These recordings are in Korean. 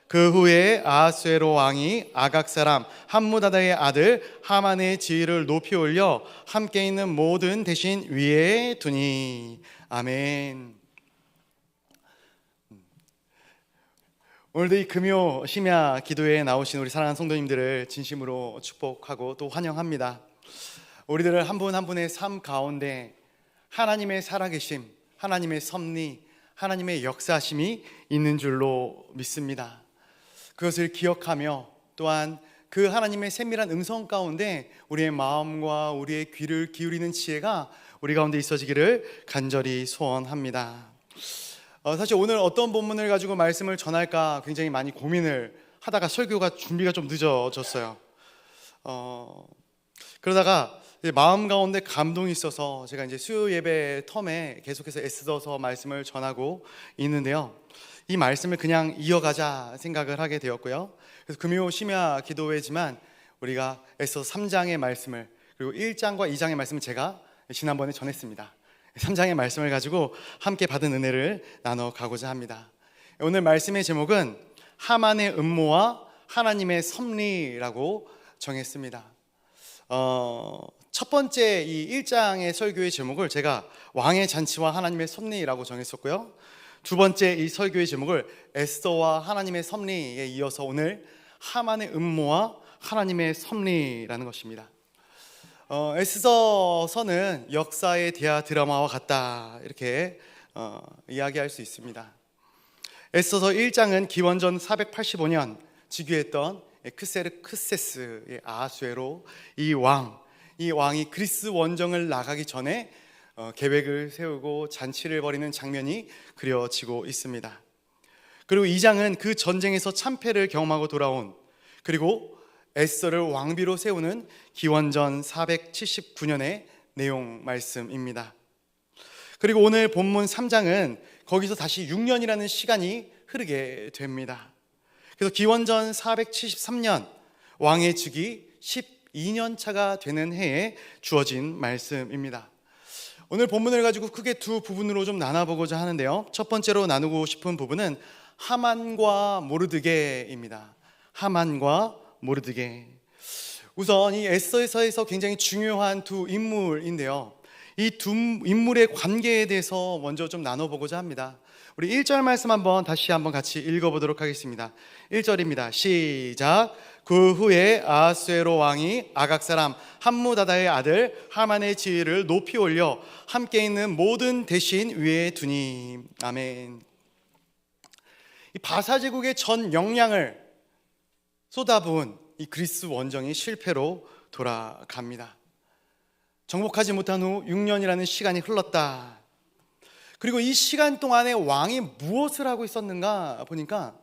그 후에 아하수에로 왕이 아각 사람 함무다다의 아들 하만의 지위를 높이 올려 함께 있는 모든 대신 위에 두니. 아멘. 오늘도 이 금요 심야 기도에 나오신 우리 사랑하는 성도님들을 진심으로 축복하고 또 환영합니다. 우리들을 한 분 한 분의 삶 가운데 하나님의 살아계심, 하나님의 섭리, 하나님의 역사심이 있는 줄로 믿습니다. 그것을 기억하며 또한 그 하나님의 세밀한 음성 가운데 우리의 마음과 우리의 귀를 기울이는 지혜가 우리 가운데 있어지기를 간절히 소원합니다. 사실 오늘 어떤 본문을 가지고 말씀을 전할까 굉장히 많이 고민을 하다가 설교가 준비가 좀 늦어졌어요. 그러다가 마음 가운데 감동이 있어서 제가 이제 수요 예배 텀에 계속해서 애써서 말씀을 전하고 있는데요. 이 말씀을 그냥 이어가자 생각을 하게 되었고요. 그래서 금요 심야 기도회지만 우리가 애써서 3장의 말씀을, 그리고 1장과 2장의 말씀을 제가 지난번에 전했습니다. 3장의 말씀을 가지고 함께 받은 은혜를 나눠가고자 합니다. 오늘 말씀의 제목은 하만의 음모와 하나님의 섭리라고 정했습니다. 첫 번째 이 1장의 설교의 제목을 제가 왕의 잔치와 하나님의 섭리라고 정했었고요. 두 번째 이 설교의 제목을 에스더와 하나님의 섭리에 이어서 오늘 하만의 음모와 하나님의 섭리라는 것입니다. 에스더서는 역사의 대하 드라마와 같다, 이렇게 이야기할 수 있습니다. 에스더서 1장은 기원전 485년 즉위했던 크세르크세스의 아하수에로 이 왕이 그리스 원정을 나가기 전에 계획을 세우고 잔치를 벌이는 장면이 그려지고 있습니다. 그리고 2장은 그 전쟁에서 참패를 경험하고 돌아온, 그리고 에스더를 왕비로 세우는 기원전 479년의 내용 말씀입니다. 그리고 오늘 본문 3장은 거기서 다시 6년이라는 시간이 흐르게 됩니다. 그래서 기원전 473년 왕의 즉위 12년 차가 되는 해에 주어진 말씀입니다. 오늘 본문을 가지고 크게 두 부분으로 좀 나눠보고자 하는데요. 첫 번째로 나누고 싶은 부분은 하만과 모르드게입니다. 하만과 모르드게. 우선 이 에스더서에서 굉장히 중요한 두 인물인데요. 이 두 인물의 관계에 대해서 먼저 좀 나눠보고자 합니다. 우리 1절 말씀 다시 한번 같이 읽어보도록 하겠습니다. 1절입니다. 시작. 그 후에 아하수에로 왕이 아각 사람 함무다다의 아들 하만의 지위를 높이 올려 함께 있는 모든 대신 위에 두니. 아멘. 이 바사 제국의 전 역량을 쏟아부은 이 그리스 원정이 실패로 돌아갑니다. 정복하지 못한 후 6년이라는 시간이 흘렀다. 그리고 이 시간 동안에 왕이 무엇을 하고 있었는가 보니까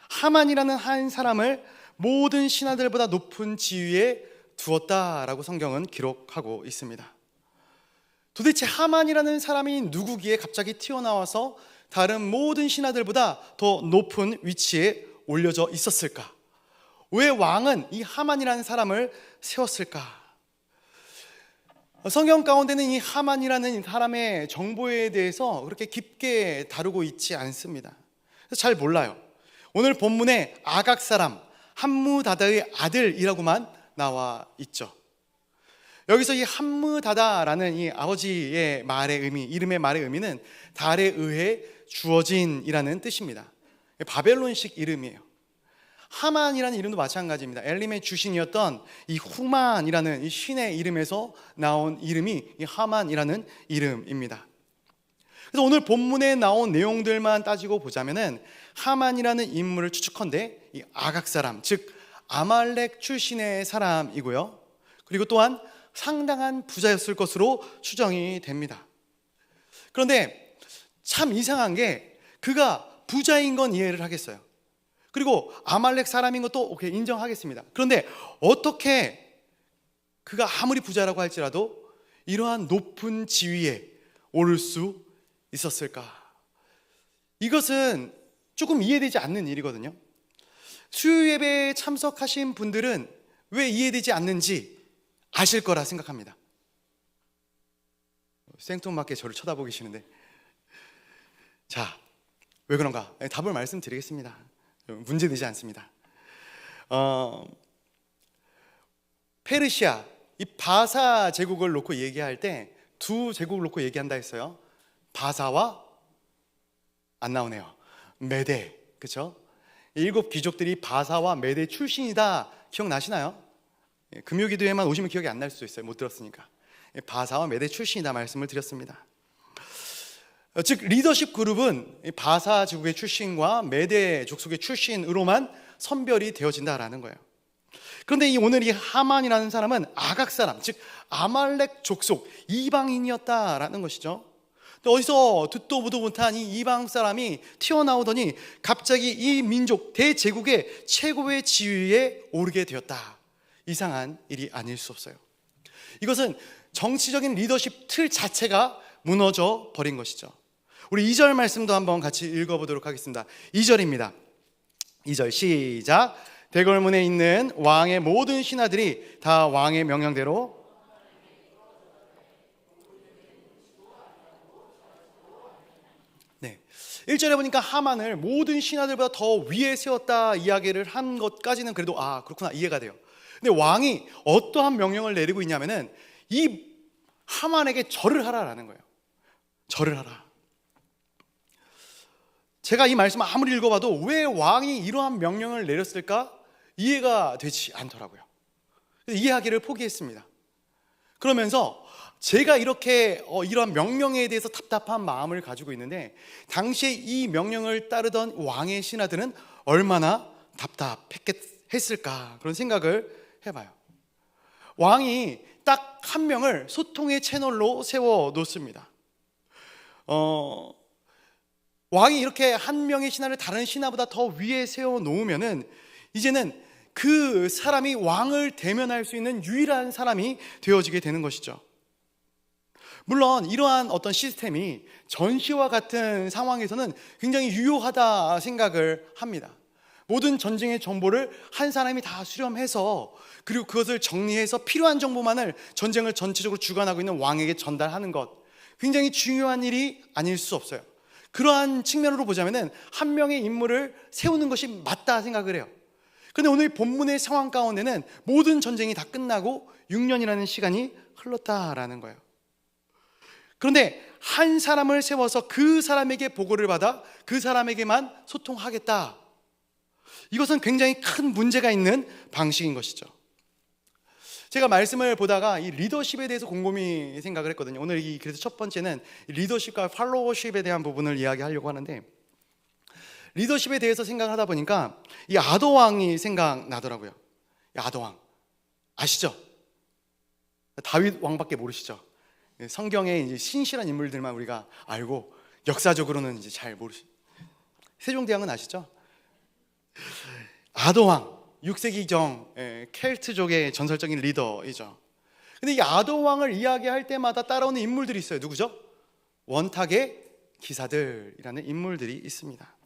하만이라는 한 사람을 모든 신하들보다 높은 지위에 두었다라고 성경은 기록하고 있습니다. 도대체 하만이라는 사람이 누구기에 갑자기 튀어나와서 다른 모든 신하들보다 더 높은 위치에 올려져 있었을까? 왜 왕은 이 하만이라는 사람을 세웠을까? 성경 가운데는 이 하만이라는 사람의 정보에 대해서 그렇게 깊게 다루고 있지 않습니다. 그래서 잘 몰라요. 오늘 본문에 아각 사람 함무다다의 아들이라고만 나와 있죠. 여기서 이 함무다다라는 이 아버지의 말의 의미, 이름의 말의 의미는 달에 의해 주어진이라는 뜻입니다. 바벨론식 이름이에요. 하만이라는 이름도 마찬가지입니다. 엘림의 주신이었던 이 후만이라는 이 신의 이름에서 나온 이름이 이 하만이라는 이름입니다. 그래서 오늘 본문에 나온 내용들만 따지고 보자면은 하만이라는 인물을 추측컨대 이 아각 사람, 즉 아말렉 출신의 사람이고요. 그리고 또한 상당한 부자였을 것으로 추정이 됩니다. 그런데 참 이상한 게 그가 부자인 건 이해를 하겠어요. 그리고 아말렉 사람인 것도 오케이, 인정하겠습니다. 그런데 어떻게 그가 아무리 부자라고 할지라도 이러한 높은 지위에 오를 수 있었을까? 이것은 조금 이해되지 않는 일이거든요. 수요 예배에 참석하신 분들은 왜 이해되지 않는지 아실 거라 생각합니다. 생뚱맞게 저를 쳐다보고 계시는데, 자, 왜 그런가? 답을 말씀드리겠습니다. 문제되지 않습니다. 페르시아, 이 바사 제국을 놓고 얘기할 때 두 제국을 놓고 얘기한다 했어요. 바사와 안 나오네요. 메대, 그렇죠? 일곱 귀족들이 바사와 메대 출신이다. 기억나시나요? 금요기도에만 오시면 기억이 안 날 수도 있어요. 못 들었으니까. 바사와 메대 출신이다 말씀을 드렸습니다. 즉 리더십 그룹은 바사 제국의 출신과 메대 족속의 출신으로만 선별이 되어진다라는 거예요. 그런데 오늘 이 하만이라는 사람은 아각 사람, 즉 아말렉 족속 이방인이었다라는 것이죠. 어디서 듣도 보도 못한 이 이방 사람이 튀어나오더니 갑자기 이 민족 대제국의 최고의 지위에 오르게 되었다. 이상한 일이 아닐 수 없어요. 이것은 정치적인 리더십 틀 자체가 무너져 버린 것이죠. 우리 2절 말씀도 한번 같이 읽어보도록 하겠습니다. 2절입니다. 2절 시작. 대궐문에 있는 왕의 모든 신하들이 다 왕의 명령대로 네, 1절에 보니까 하만을 모든 신하들보다 더 위에 세웠다 이야기를 한 것까지는 그래도 그렇구나 이해가 돼요. 근데 왕이 어떠한 명령을 내리고 있냐면은 이 하만에게 절을 하라라는 거예요. 절을 하라. 제가 이 말씀을 아무리 읽어봐도 왜 왕이 이러한 명령을 내렸을까 이해가 되지 않더라고요. 이해하기를 포기했습니다. 그러면서 제가 이렇게 이러한 명령에 대해서 답답한 마음을 가지고 있는데 당시에 이 명령을 따르던 왕의 신하들은 얼마나 답답했을까 그런 생각을 해봐요. 왕이 딱 한 명을 소통의 채널로 세워 놓습니다. 왕이 이렇게 한 명의 신하를 다른 신하보다 더 위에 세워 놓으면은 이제는 그 사람이 왕을 대면할 수 있는 유일한 사람이 되어지게 되는 것이죠. 물론 이러한 어떤 시스템이 전시와 같은 상황에서는 굉장히 유효하다 생각을 합니다. 모든 전쟁의 정보를 한 사람이 다 수렴해서 그리고 그것을 정리해서 필요한 정보만을 전쟁을 전체적으로 주관하고 있는 왕에게 전달하는 것, 굉장히 중요한 일이 아닐 수 없어요. 그러한 측면으로 보자면은 한 명의 인물을 세우는 것이 맞다 생각을 해요. 그런데 오늘 본문의 상황 가운데는 모든 전쟁이 다 끝나고 6년이라는 시간이 흘렀다라는 거예요. 그런데 한 사람을 세워서 그 사람에게 보고를 받아 그 사람에게만 소통하겠다. 이것은 굉장히 큰 문제가 있는 방식인 것이죠. 제가 말씀을 보다가 이 리더십에 대해서 곰곰이 생각을 했거든요. 오늘 그래서 첫 번째는 리더십과 팔로워십에 대한 부분을 이야기하려고 하는데, 리더십에 대해서 생각을 하다 보니까 이 아도왕이 생각나더라고요. 이 아도왕 아시죠? 다윗 왕밖에 모르시죠? 성경에 이제 신실한 인물들만 우리가 알고 역사적으로는 이제 잘 모르시죠. 세종대왕은 아시죠? 아도왕 6세기경 켈트족의 전설적인 리더이죠. 근데 이 아도왕을 이야기할 때마다 따라오는 인물들이 있어요. 누구죠? 원탁의 기사들이라는 인물들이 있습니다.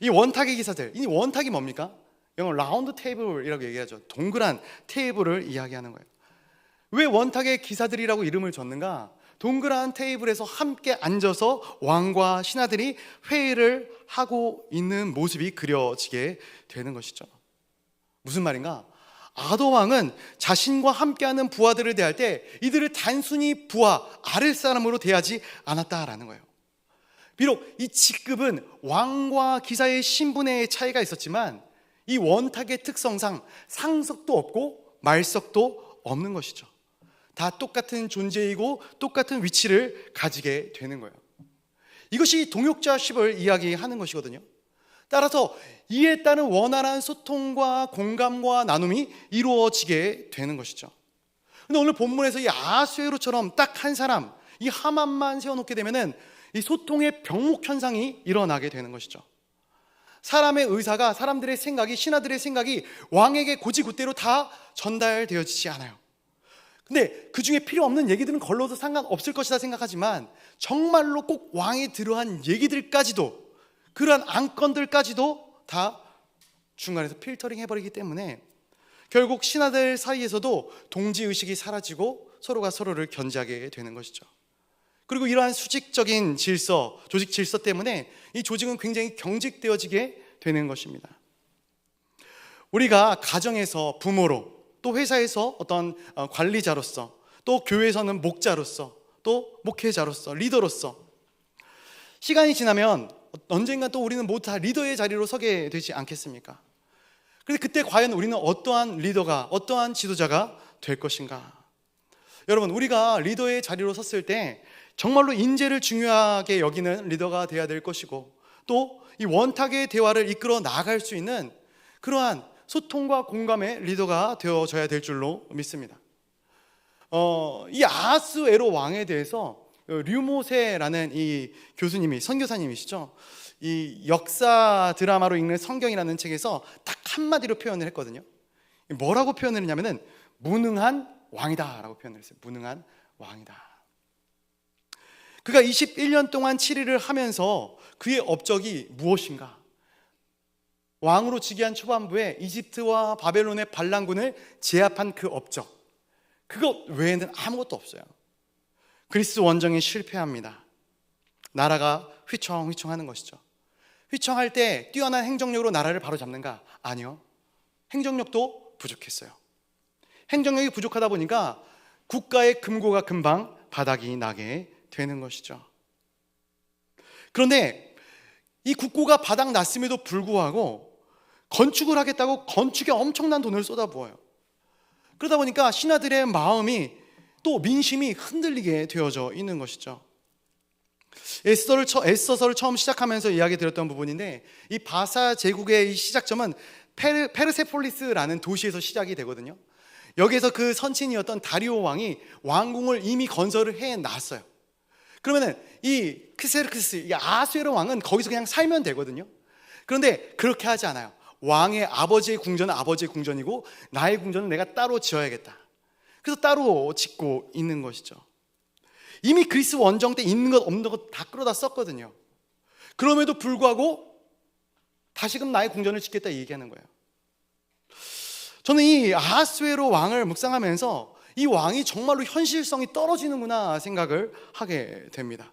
이 원탁의 기사들, 이 원탁이 뭡니까? 영어 라운드 테이블이라고 얘기하죠. 동그란 테이블을 이야기하는 거예요. 왜 원탁의 기사들이라고 이름을 줬는가? 동그란 테이블에서 함께 앉아서 왕과 신하들이 회의를 하고 있는 모습이 그려지게 되는 것이죠. 무슨 말인가? 아도왕은 자신과 함께하는 부하들을 대할 때 이들을 단순히 부하, 아랫사람으로 대하지 않았다라는 거예요. 비록 이 직급은 왕과 기사의 신분의 차이가 있었지만 이 원탁의 특성상 상석도 없고 말석도 없는 것이죠. 다 똑같은 존재이고 똑같은 위치를 가지게 되는 거예요. 이것이 동역자십을 이야기하는 것이거든요. 따라서 이에 따른 원활한 소통과 공감과 나눔이 이루어지게 되는 것이죠. 근데 오늘 본문에서 이 아수에로처럼 딱 한 사람, 이 하만만 세워놓게 되면은 이 소통의 병목 현상이 일어나게 되는 것이죠. 사람의 의사가, 사람들의 생각이, 신하들의 생각이 왕에게 곧이곧대로 다 전달되어지지 않아요. 근데 그 중에 필요 없는 얘기들은 걸러도 상관없을 것이다 생각하지만 정말로 꼭 왕이 들어한 얘기들까지도, 그러한 안건들까지도 다 중간에서 필터링 해버리기 때문에 결국 신하들 사이에서도 동지의식이 사라지고 서로가 서로를 견제하게 되는 것이죠. 그리고 이러한 수직적인 질서, 조직 질서 때문에 이 조직은 굉장히 경직되어지게 되는 것입니다. 우리가 가정에서 부모로, 또 회사에서 어떤 관리자로서, 또 교회에서는 목자로서, 또 목회자로서, 리더로서 시간이 지나면 언젠가 또 우리는 모두 다 리더의 자리로 서게 되지 않겠습니까? 그런데 그때 과연 우리는 어떠한 리더가, 어떠한 지도자가 될 것인가? 여러분, 우리가 리더의 자리로 섰을 때 정말로 인재를 중요하게 여기는 리더가 되어야 될 것이고, 또 이 원탁의 대화를 이끌어 나갈 수 있는 그러한 소통과 공감의 리더가 되어져야 될 줄로 믿습니다. 이 아하스웨로 왕에 대해서 류모세라는 이 교수님이, 선교사님이시죠, 이 역사 드라마로 읽는 성경이라는 책에서 딱 한마디로 표현을 했거든요. 뭐라고 표현을 했냐면은 무능한 왕이다 라고 표현을 했어요. 무능한 왕이다. 그가 21년 동안 치리를 하면서 그의 업적이 무엇인가? 왕으로 즉위한 초반부에 이집트와 바벨론의 반란군을 제압한 그 업적, 그것 외에는 아무것도 없어요. 그리스 원정에 실패합니다. 나라가 휘청휘청하는 것이죠. 휘청할 때 뛰어난 행정력으로 나라를 바로잡는가? 아니요. 행정력도 부족했어요. 행정력이 부족하다 보니까 국가의 금고가 금방 바닥이 나게 되는 것이죠. 그런데 이 국고가 바닥 났음에도 불구하고 건축을 하겠다고 건축에 엄청난 돈을 쏟아부어요. 그러다 보니까 신하들의 마음이, 또 민심이 흔들리게 되어져 있는 것이죠. 에스더서를 처음 시작하면서 이야기 드렸던 부분인데, 이 바사 제국의 이 시작점은 페르세폴리스라는 도시에서 시작이 되거든요. 여기에서 그 선친이었던 다리오 왕이 왕궁을 이미 건설을 해놨어요. 그러면은 이 크세르크스, 이 아하스웨로 왕은 거기서 그냥 살면 되거든요. 그런데 그렇게 하지 않아요. 왕의 아버지의 궁전은 아버지의 궁전이고 나의 궁전은 내가 따로 지어야겠다. 그래서 따로 짓고 있는 것이죠. 이미 그리스 원정 때 있는 것 없는 것 다 끌어다 썼거든요. 그럼에도 불구하고 다시금 나의 궁전을 짓겠다 얘기하는 거예요. 저는 이 아하스웨로 왕을 묵상하면서 이 왕이 정말로 현실성이 떨어지는구나 생각을 하게 됩니다.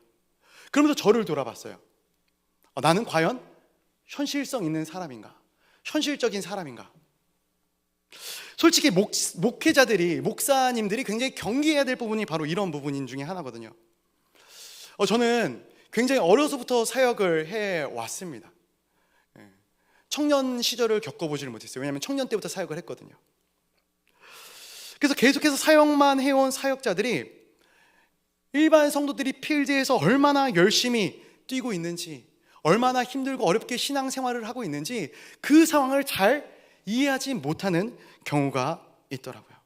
그러면서 저를 돌아봤어요. 나는 과연 현실성 있는 사람인가? 현실적인 사람인가? 솔직히 목회자들이, 목사님들이 굉장히 경계해야 될 부분이 바로 이런 부분인 중에 하나거든요. 저는 굉장히 어려서부터 사역을 해왔습니다. 청년 시절을 겪어보지를 못했어요. 왜냐하면 청년 때부터 사역을 했거든요. 그래서 계속해서 사역만 해온 사역자들이 일반 성도들이 필드에서 얼마나 열심히 뛰고 있는지, 얼마나 힘들고 어렵게 신앙생활을 하고 있는지 그 상황을 잘 이해하지 못하는 경우가 있더라고요.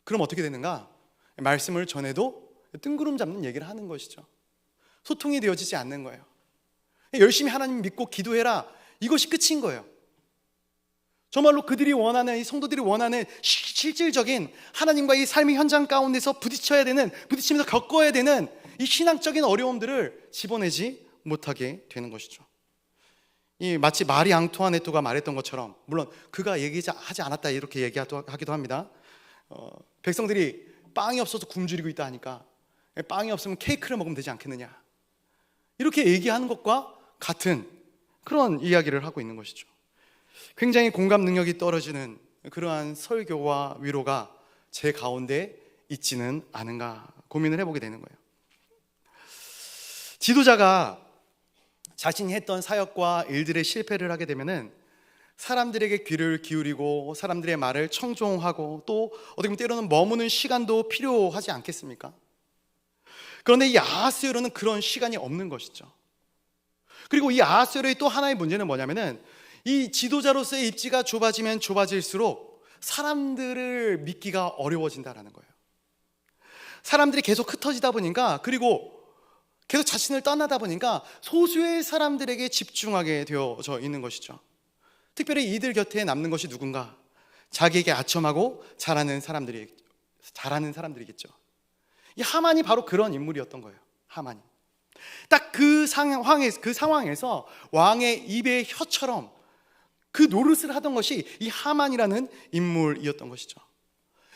그럼 어떻게 되는가? 말씀을 전해도 뜬구름 잡는 얘기를 하는 것이죠. 소통이 되어지지 않는 거예요. 열심히 하나님 믿고 기도해라, 이것이 끝인 거예요. 정말로 그들이 원하는, 이 성도들이 원하는 실질적인 하나님과 이 삶의 현장 가운데서 부딪히면서 겪어야 되는 이 신앙적인 어려움들을 집어내지 못하게 되는 것이죠. 이 마치 마리 앙투아네토가 말했던 것처럼, 물론 그가 얘기하지 않았다 이렇게 얘기하기도 합니다. 백성들이 빵이 없어서 굶주리고 있다 하니까 빵이 없으면 케이크를 먹으면 되지 않겠느냐, 이렇게 얘기하는 것과 같은 그런 이야기를 하고 있는 것이죠. 굉장히 공감 능력이 떨어지는 그러한 설교와 위로가 제 가운데 있지는 않은가 고민을 해보게 되는 거예요. 지도자가 자신이 했던 사역과 일들의 실패를 하게 되면은 사람들에게 귀를 기울이고 사람들의 말을 청종하고, 또 어떻게 보면 때로는 머무는 시간도 필요하지 않겠습니까? 그런데 이 아하스웨로는 그런 시간이 없는 것이죠. 그리고 이 아하스웨로의 또 하나의 문제는 뭐냐면은, 이 지도자로서의 입지가 좁아지면 좁아질수록 사람들을 믿기가 어려워진다라는 거예요. 사람들이 계속 흩어지다 보니까, 그리고 계속 자신을 떠나다 보니까 소수의 사람들에게 집중하게 되어져 있는 것이죠. 특별히 이들 곁에 남는 것이 누군가? 자기에게 아첨하고 잘하는 사람들이겠죠. 이 하만이 바로 그런 인물이었던 거예요. 하만이 딱 그 상황에서 왕의 입의 혀처럼 그 노릇을 하던 것이 이 하만이라는 인물이었던 것이죠.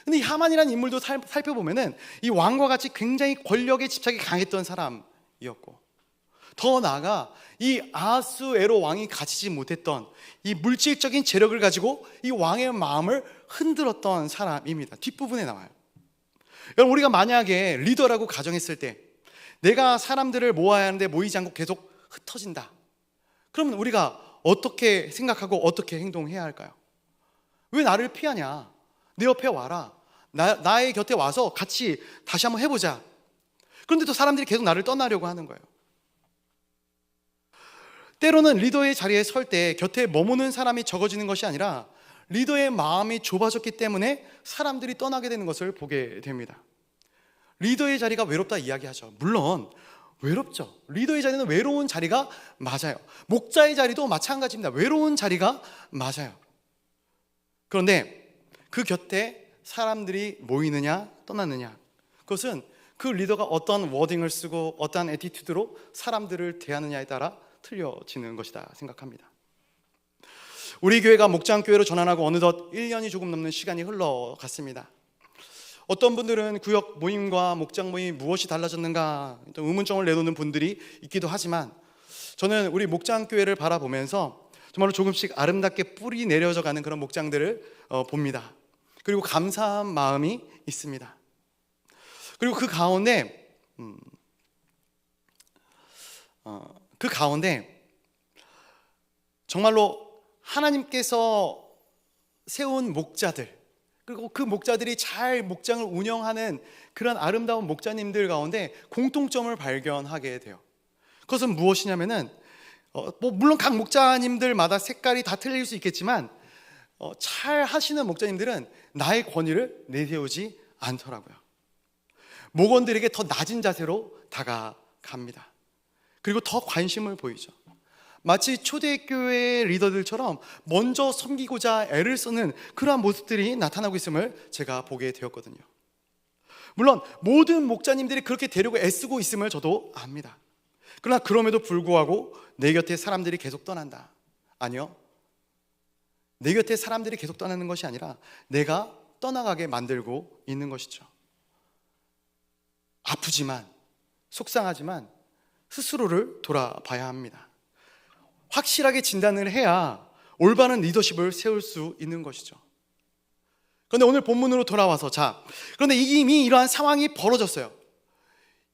근데 이 하만이라는 인물도 살펴보면은 이 왕과 같이 굉장히 권력에 집착이 강했던 사람이었고, 더 나아가 이 아하수에로 왕이 가지지 못했던 이 물질적인 재력을 가지고 이 왕의 마음을 흔들었던 사람입니다. 뒷부분에 나와요. 여러분, 우리가 만약에 리더라고 가정했을 때 내가 사람들을 모아야 하는데 모이지 않고 계속 흩어진다, 그러면 우리가 어떻게 생각하고 어떻게 행동해야 할까요? 왜 나를 피하냐? 내 옆에 와라. 나의 곁에 와서 같이 다시 한번 해보자. 그런데 또 사람들이 계속 나를 떠나려고 하는 거예요. 때로는 리더의 자리에 설 때 곁에 머무는 사람이 적어지는 것이 아니라 리더의 마음이 좁아졌기 때문에 사람들이 떠나게 되는 것을 보게 됩니다. 리더의 자리가 외롭다 이야기하죠. 물론 외롭죠. 리더의 자리는 외로운 자리가 맞아요. 목자의 자리도 마찬가지입니다. 외로운 자리가 맞아요. 그런데 그 곁에 사람들이 모이느냐 떠나느냐, 그것은 그 리더가 어떤 워딩을 쓰고 어떠한 애티튜드로 사람들을 대하느냐에 따라 틀려지는 것이다 생각합니다. 우리 교회가 목장교회로 전환하고 어느덧 1년이 조금 넘는 시간이 흘러갔습니다. 어떤 분들은 구역 모임과 목장 모임이 무엇이 달라졌는가 또 의문점을 내놓는 분들이 있기도 하지만, 저는 우리 목장교회를 바라보면서 정말로 조금씩 아름답게 뿌리 내려져 가는 그런 목장들을 봅니다. 그리고 감사한 마음이 있습니다. 그리고 그 가운데 정말로 하나님께서 세운 목자들, 그리고 그 목자들이 잘 목장을 운영하는 그런 아름다운 목자님들 가운데 공통점을 발견하게 돼요. 그것은 무엇이냐면은 물론 각 목자님들마다 색깔이 다 틀릴 수 있겠지만 잘 하시는 목자님들은 나의 권위를 내세우지 않더라고요. 목원들에게 더 낮은 자세로 다가갑니다. 그리고 더 관심을 보이죠. 마치 초대교회 리더들처럼 먼저 섬기고자 애를 쓰는 그러한 모습들이 나타나고 있음을 제가 보게 되었거든요. 물론 모든 목자님들이 그렇게 되려고 애쓰고 있음을 저도 압니다. 그러나 그럼에도 불구하고 내 곁에 사람들이 계속 떠난다. 아니요, 내 곁에 사람들이 계속 떠나는 것이 아니라 내가 떠나가게 만들고 있는 것이죠. 아프지만, 속상하지만 스스로를 돌아봐야 합니다. 확실하게 진단을 해야 올바른 리더십을 세울 수 있는 것이죠. 그런데 오늘 본문으로 돌아와서, 그런데 이미 이러한 상황이 벌어졌어요.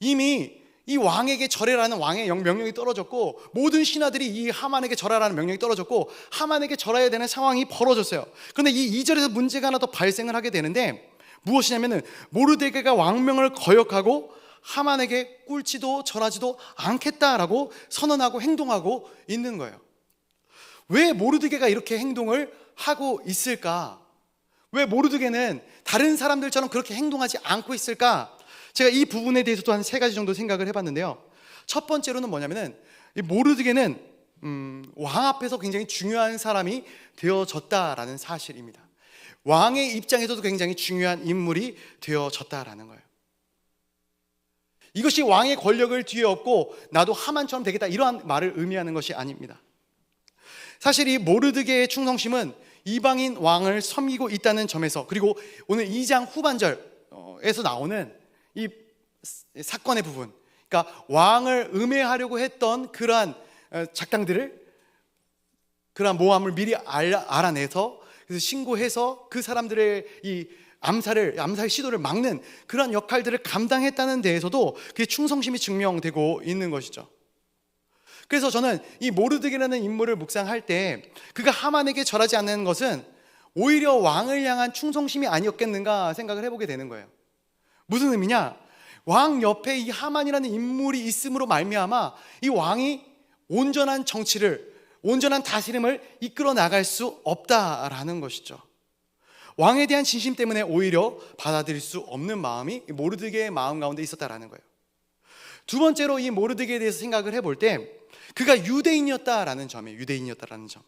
이미 이 왕에게 절해라는 왕의 명령이 떨어졌고, 모든 신하들이 이 하만에게 절하라는 명령이 떨어졌고, 하만에게 절해야 되는 상황이 벌어졌어요. 그런데 이 2절에서 문제가 하나 더 발생을 하게 되는데, 무엇이냐면은 모르드게가 왕명을 거역하고 하만에게 꿀지도 절하지도 않겠다라고 선언하고 행동하고 있는 거예요. 왜 모르드게가 이렇게 행동을 하고 있을까? 왜 모르드게는 다른 사람들처럼 그렇게 행동하지 않고 있을까? 제가 이 부분에 대해서도 한 3가지 정도 생각을 해봤는데요. 첫 번째로는 뭐냐면은 이 모르드게는 왕 앞에서 굉장히 중요한 사람이 되어졌다라는 사실입니다. 왕의 입장에서도 굉장히 중요한 인물이 되어졌다라는 거예요. 이것이 왕의 권력을 뒤에 얻고 나도 하만처럼 되겠다, 이러한 말을 의미하는 것이 아닙니다. 사실 이 모르드게의 충성심은 이방인 왕을 섬기고 있다는 점에서, 그리고 오늘 2장 후반절에서 나오는 이 사건의 부분, 그러니까 왕을 음해하려고 했던 그러한 작당들을, 그러한 모함을 미리 알아내서 그래서 신고해서 그 사람들의 이 암살 시도를 막는 그런 역할들을 감당했다는 데에서도 그의 충성심이 증명되고 있는 것이죠. 그래서 저는 이 모르드게라는 인물을 묵상할 때 그가 하만에게 절하지 않는 것은 오히려 왕을 향한 충성심이 아니었겠는가 생각을 해보게 되는 거예요. 무슨 의미냐? 왕 옆에 이 하만이라는 인물이 있음으로 말미암아 이 왕이 온전한 정치를, 온전한 다스림을 이끌어 나갈 수 없다라는 것이죠. 왕에 대한 진심 때문에 오히려 받아들일 수 없는 마음이 모르드게의 마음 가운데 있었다라는 거예요. 두 번째로 이 모르드게에 대해서 생각을 해볼 때 그가 유대인이었다라는 점이에요. 유대인이었다라는 점.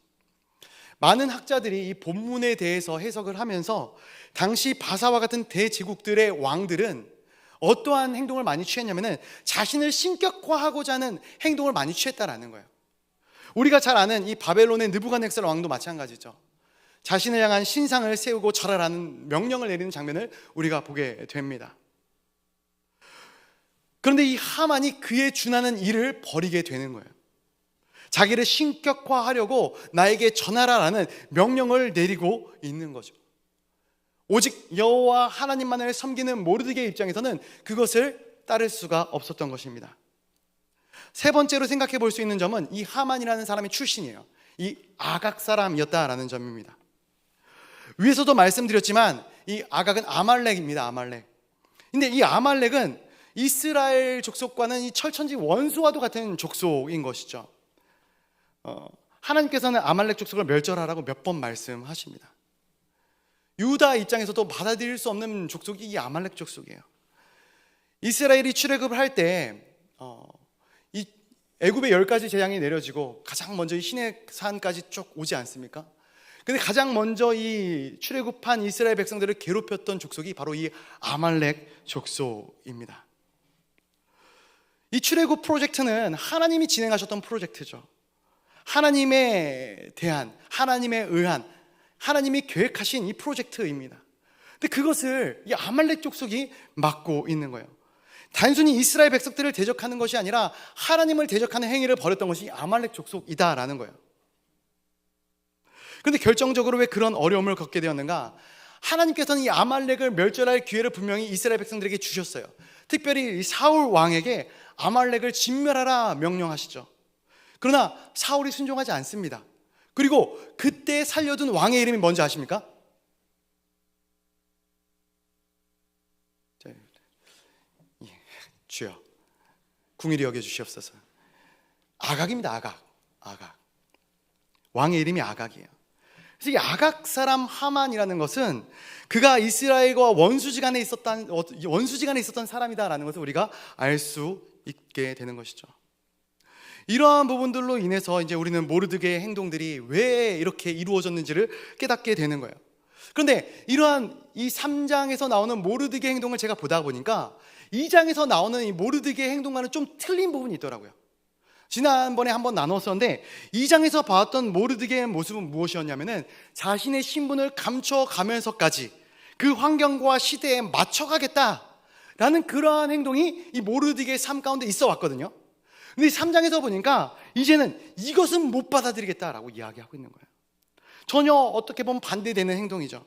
많은 학자들이 이 본문에 대해서 해석을 하면서 당시 바사와 같은 대제국들의 왕들은 어떠한 행동을 많이 취했냐면은 자신을 신격화하고자 하는 행동을 많이 취했다라는 거예요. 우리가 잘 아는 이 바벨론의 느부갓네살 왕도 마찬가지죠. 자신을 향한 신상을 세우고 절하라는 명령을 내리는 장면을 우리가 보게 됩니다. 그런데 이 하만이 그의 준하는 일을 벌이게 되는 거예요. 자기를 신격화하려고 나에게 전하라라는 명령을 내리고 있는 거죠. 오직 여호와 하나님만을 섬기는 모르드게의 입장에서는 그것을 따를 수가 없었던 것입니다. 세 번째로 생각해 볼 수 있는 점은 이 하만이라는 사람의 출신이에요. 이 아각 사람이었다라는 점입니다. 위에서도 말씀드렸지만 이 아각은 아말렉입니다. 아말렉. 근데 이 아말렉은 이스라엘 족속과는 이 철천지 원수와도 같은 족속인 것이죠. 하나님께서는 아말렉 족속을 멸절하라고 몇 번 말씀하십니다. 유다 입장에서도 받아들일 수 없는 족속이 이 아말렉 족속이에요. 이스라엘이 출애굽을 할 때 이 애굽의 10가지 재앙이 내려지고 가장 먼저 이 시내산까지 쭉 오지 않습니까? 근데 가장 먼저 이 출애굽한 이스라엘 백성들을 괴롭혔던 족속이 바로 이 아말렉 족속입니다. 이 출애굽 프로젝트는 하나님이 진행하셨던 프로젝트죠. 하나님에 대한, 하나님에 의한, 하나님이 계획하신 이 프로젝트입니다. 근데 그것을 이 아말렉 족속이 맡고 있는 거예요. 단순히 이스라엘 백성들을 대적하는 것이 아니라 하나님을 대적하는 행위를 벌였던 것이 아말렉 족속이다라는 거예요. 그런데 결정적으로 왜 그런 어려움을 겪게 되었는가? 하나님께서는 이 아말렉을 멸절할 기회를 분명히 이스라엘 백성들에게 주셨어요. 특별히 사울 왕에게 아말렉을 진멸하라 명령하시죠. 그러나 사울이 순종하지 않습니다. 그리고 그때 살려둔 왕의 이름이 뭔지 아십니까? 주여 궁일이 여겨주시옵소서. 아각입니다. 아각. 왕의 이름이 아각이에요. 그래서 이 아각 사람 하만이라는 것은 그가 이스라엘과 원수지간에 있었던 사람이다라는 것을 우리가 알 수 있게 되는 것이죠. 이러한 부분들로 인해서 이제 우리는 모르드게의 행동들이 왜 이렇게 이루어졌는지를 깨닫게 되는 거예요. 그런데 이러한 이 3장에서 나오는 모르드게 행동을 제가 보다 보니까 2장에서 나오는 이 모르드게의 행동과는 좀 틀린 부분이 있더라고요. 지난번에 한번 나눴었는데 2장에서 봤던 모르드게의 모습은 무엇이었냐면은 자신의 신분을 감춰가면서까지 그 환경과 시대에 맞춰가겠다라는 그러한 행동이 이 모르드게의 삶 가운데 있어 왔거든요. 근데 3장에서 보니까 이제는 이것은 못 받아들이겠다라고 이야기하고 있는 거예요. 전혀 어떻게 보면 반대되는 행동이죠.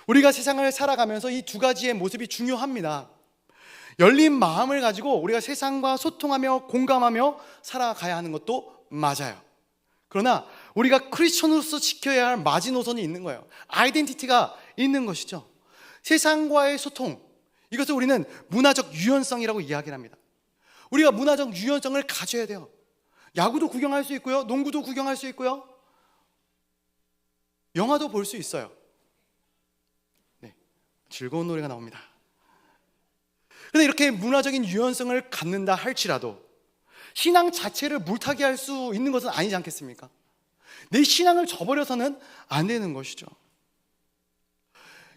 우리가 세상을 살아가면서 이 두 가지의 모습이 중요합니다. 열린 마음을 가지고 우리가 세상과 소통하며 공감하며 살아가야 하는 것도 맞아요. 그러나 우리가 크리스천으로서 지켜야 할 마지노선이 있는 거예요. 아이덴티티가 있는 것이죠. 세상과의 소통, 이것을 우리는 문화적 유연성이라고 이야기를 합니다. 우리가 문화적 유연성을 가져야 돼요. 야구도 구경할 수 있고요, 농구도 구경할 수 있고요, 영화도 볼 수 있어요. 네, 즐거운 노래가 나옵니다. 그런데 이렇게 문화적인 유연성을 갖는다 할지라도 신앙 자체를 물타기 할 수 있는 것은 아니지 않겠습니까? 내 신앙을 저버려서는 안 되는 것이죠.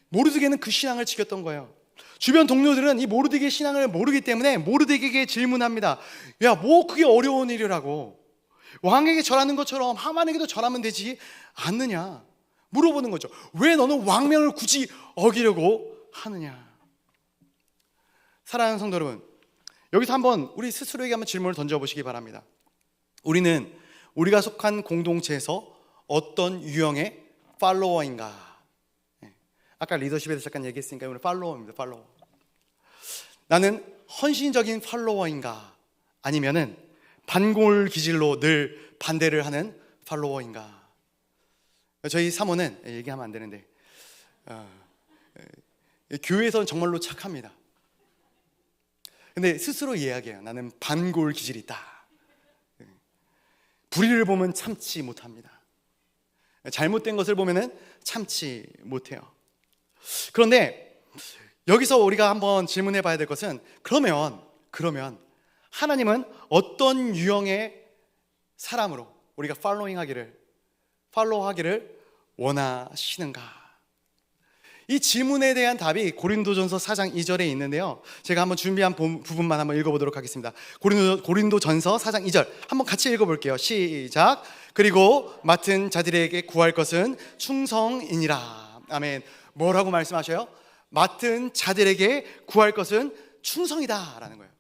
모르드게는 그 신앙을 지켰던 거예요. 주변 동료들은 이 모르드게의 신앙을 모르기 때문에 모르드게에게 질문합니다. 야, 뭐 그게 어려운 일이라고, 왕에게 절하는 것처럼 하만에게도 절하면 되지 않느냐 물어보는 거죠. 왜 너는 왕명을 굳이 어기려고 하느냐. 사랑하는 성도 여러분, 여기서 한번 우리 스스로에게 한번 질문을 던져보시기 바랍니다. 우리가 속한 공동체에서 어떤 유형의 팔로워인가? 아까 리더십에서 잠깐 얘기했으니까 오늘 팔로워입니다. 팔로워. 나는 헌신적인 팔로워인가? 아니면은 반골 기질로 늘 반대를 하는 팔로워인가? 저희 사모는 얘기하면 안 되는데 교회에서는 정말로 착합니다. 근데 스스로 이야기해요. 나는 반골 기질이 있다. 불의를 보면 참지 못합니다. 잘못된 것을 보면은 참지 못해요. 그런데 여기서 우리가 한번 질문해 봐야 될 것은 그러면 하나님은 어떤 유형의 사람으로 우리가 팔로우하기를 원하시는가? 이 질문에 대한 답이 고린도전서 4장 2절에 있는데요, 제가 한번 준비한 부분만 한번 읽어보도록 하겠습니다. 고린도전서 4장 2절 한번 같이 읽어볼게요. 시작. 그리고 맡은 자들에게 구할 것은 충성이니라. 아멘. 뭐라고 말씀하셔요? 맡은 자들에게 구할 것은 충성이다 라는 거예요.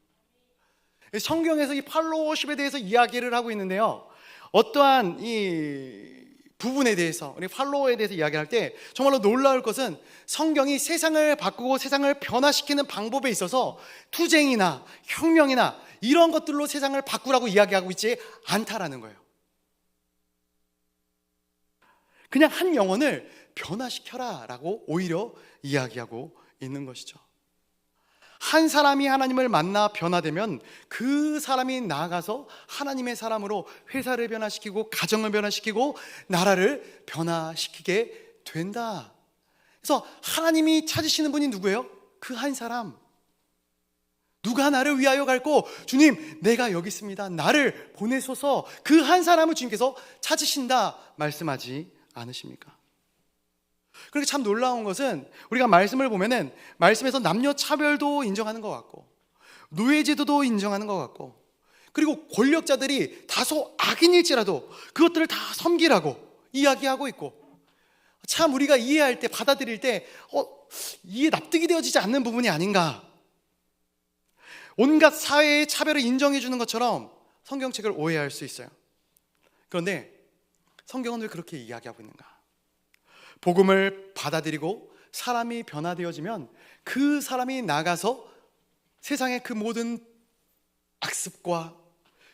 성경에서 이 팔로워십에 대해서 이야기를 하고 있는데요, 어떠한 이 부분에 대해서, 우리 팔로워에 대해서 이야기할 때 정말로 놀라울 것은 성경이 세상을 바꾸고 세상을 변화시키는 방법에 있어서 투쟁이나 혁명이나 이런 것들로 세상을 바꾸라고 이야기하고 있지 않다라는 거예요. 그냥 한 영혼을 변화시켜라 라고 오히려 이야기하고 있는 것이죠. 한 사람이 하나님을 만나 변화되면 그 사람이 나아가서 하나님의 사람으로 회사를 변화시키고 가정을 변화시키고 나라를 변화시키게 된다. 그래서 하나님이 찾으시는 분이 누구예요? 그 한 사람. 누가 나를 위하여 갈고, 주님 내가 여기 있습니다, 나를 보내소서. 그 한 사람을 주님께서 찾으신다 말씀하지 않으십니까? 그렇게 참 놀라운 것은 우리가 말씀을 보면은 말씀에서 남녀 차별도 인정하는 것 같고 노예제도도 인정하는 것 같고, 그리고 권력자들이 다소 악인일지라도 그것들을 다 섬기라고 이야기하고 있고, 참 우리가 이해할 때, 받아들일 때 이해 납득이 되어지지 않는 부분이 아닌가. 온갖 사회의 차별을 인정해 주는 것처럼 성경책을 오해할 수 있어요. 그런데 성경은 왜 그렇게 이야기하고 있는가? 복음을 받아들이고 사람이 변화되어지면 그 사람이 나가서 세상의 그 모든 악습과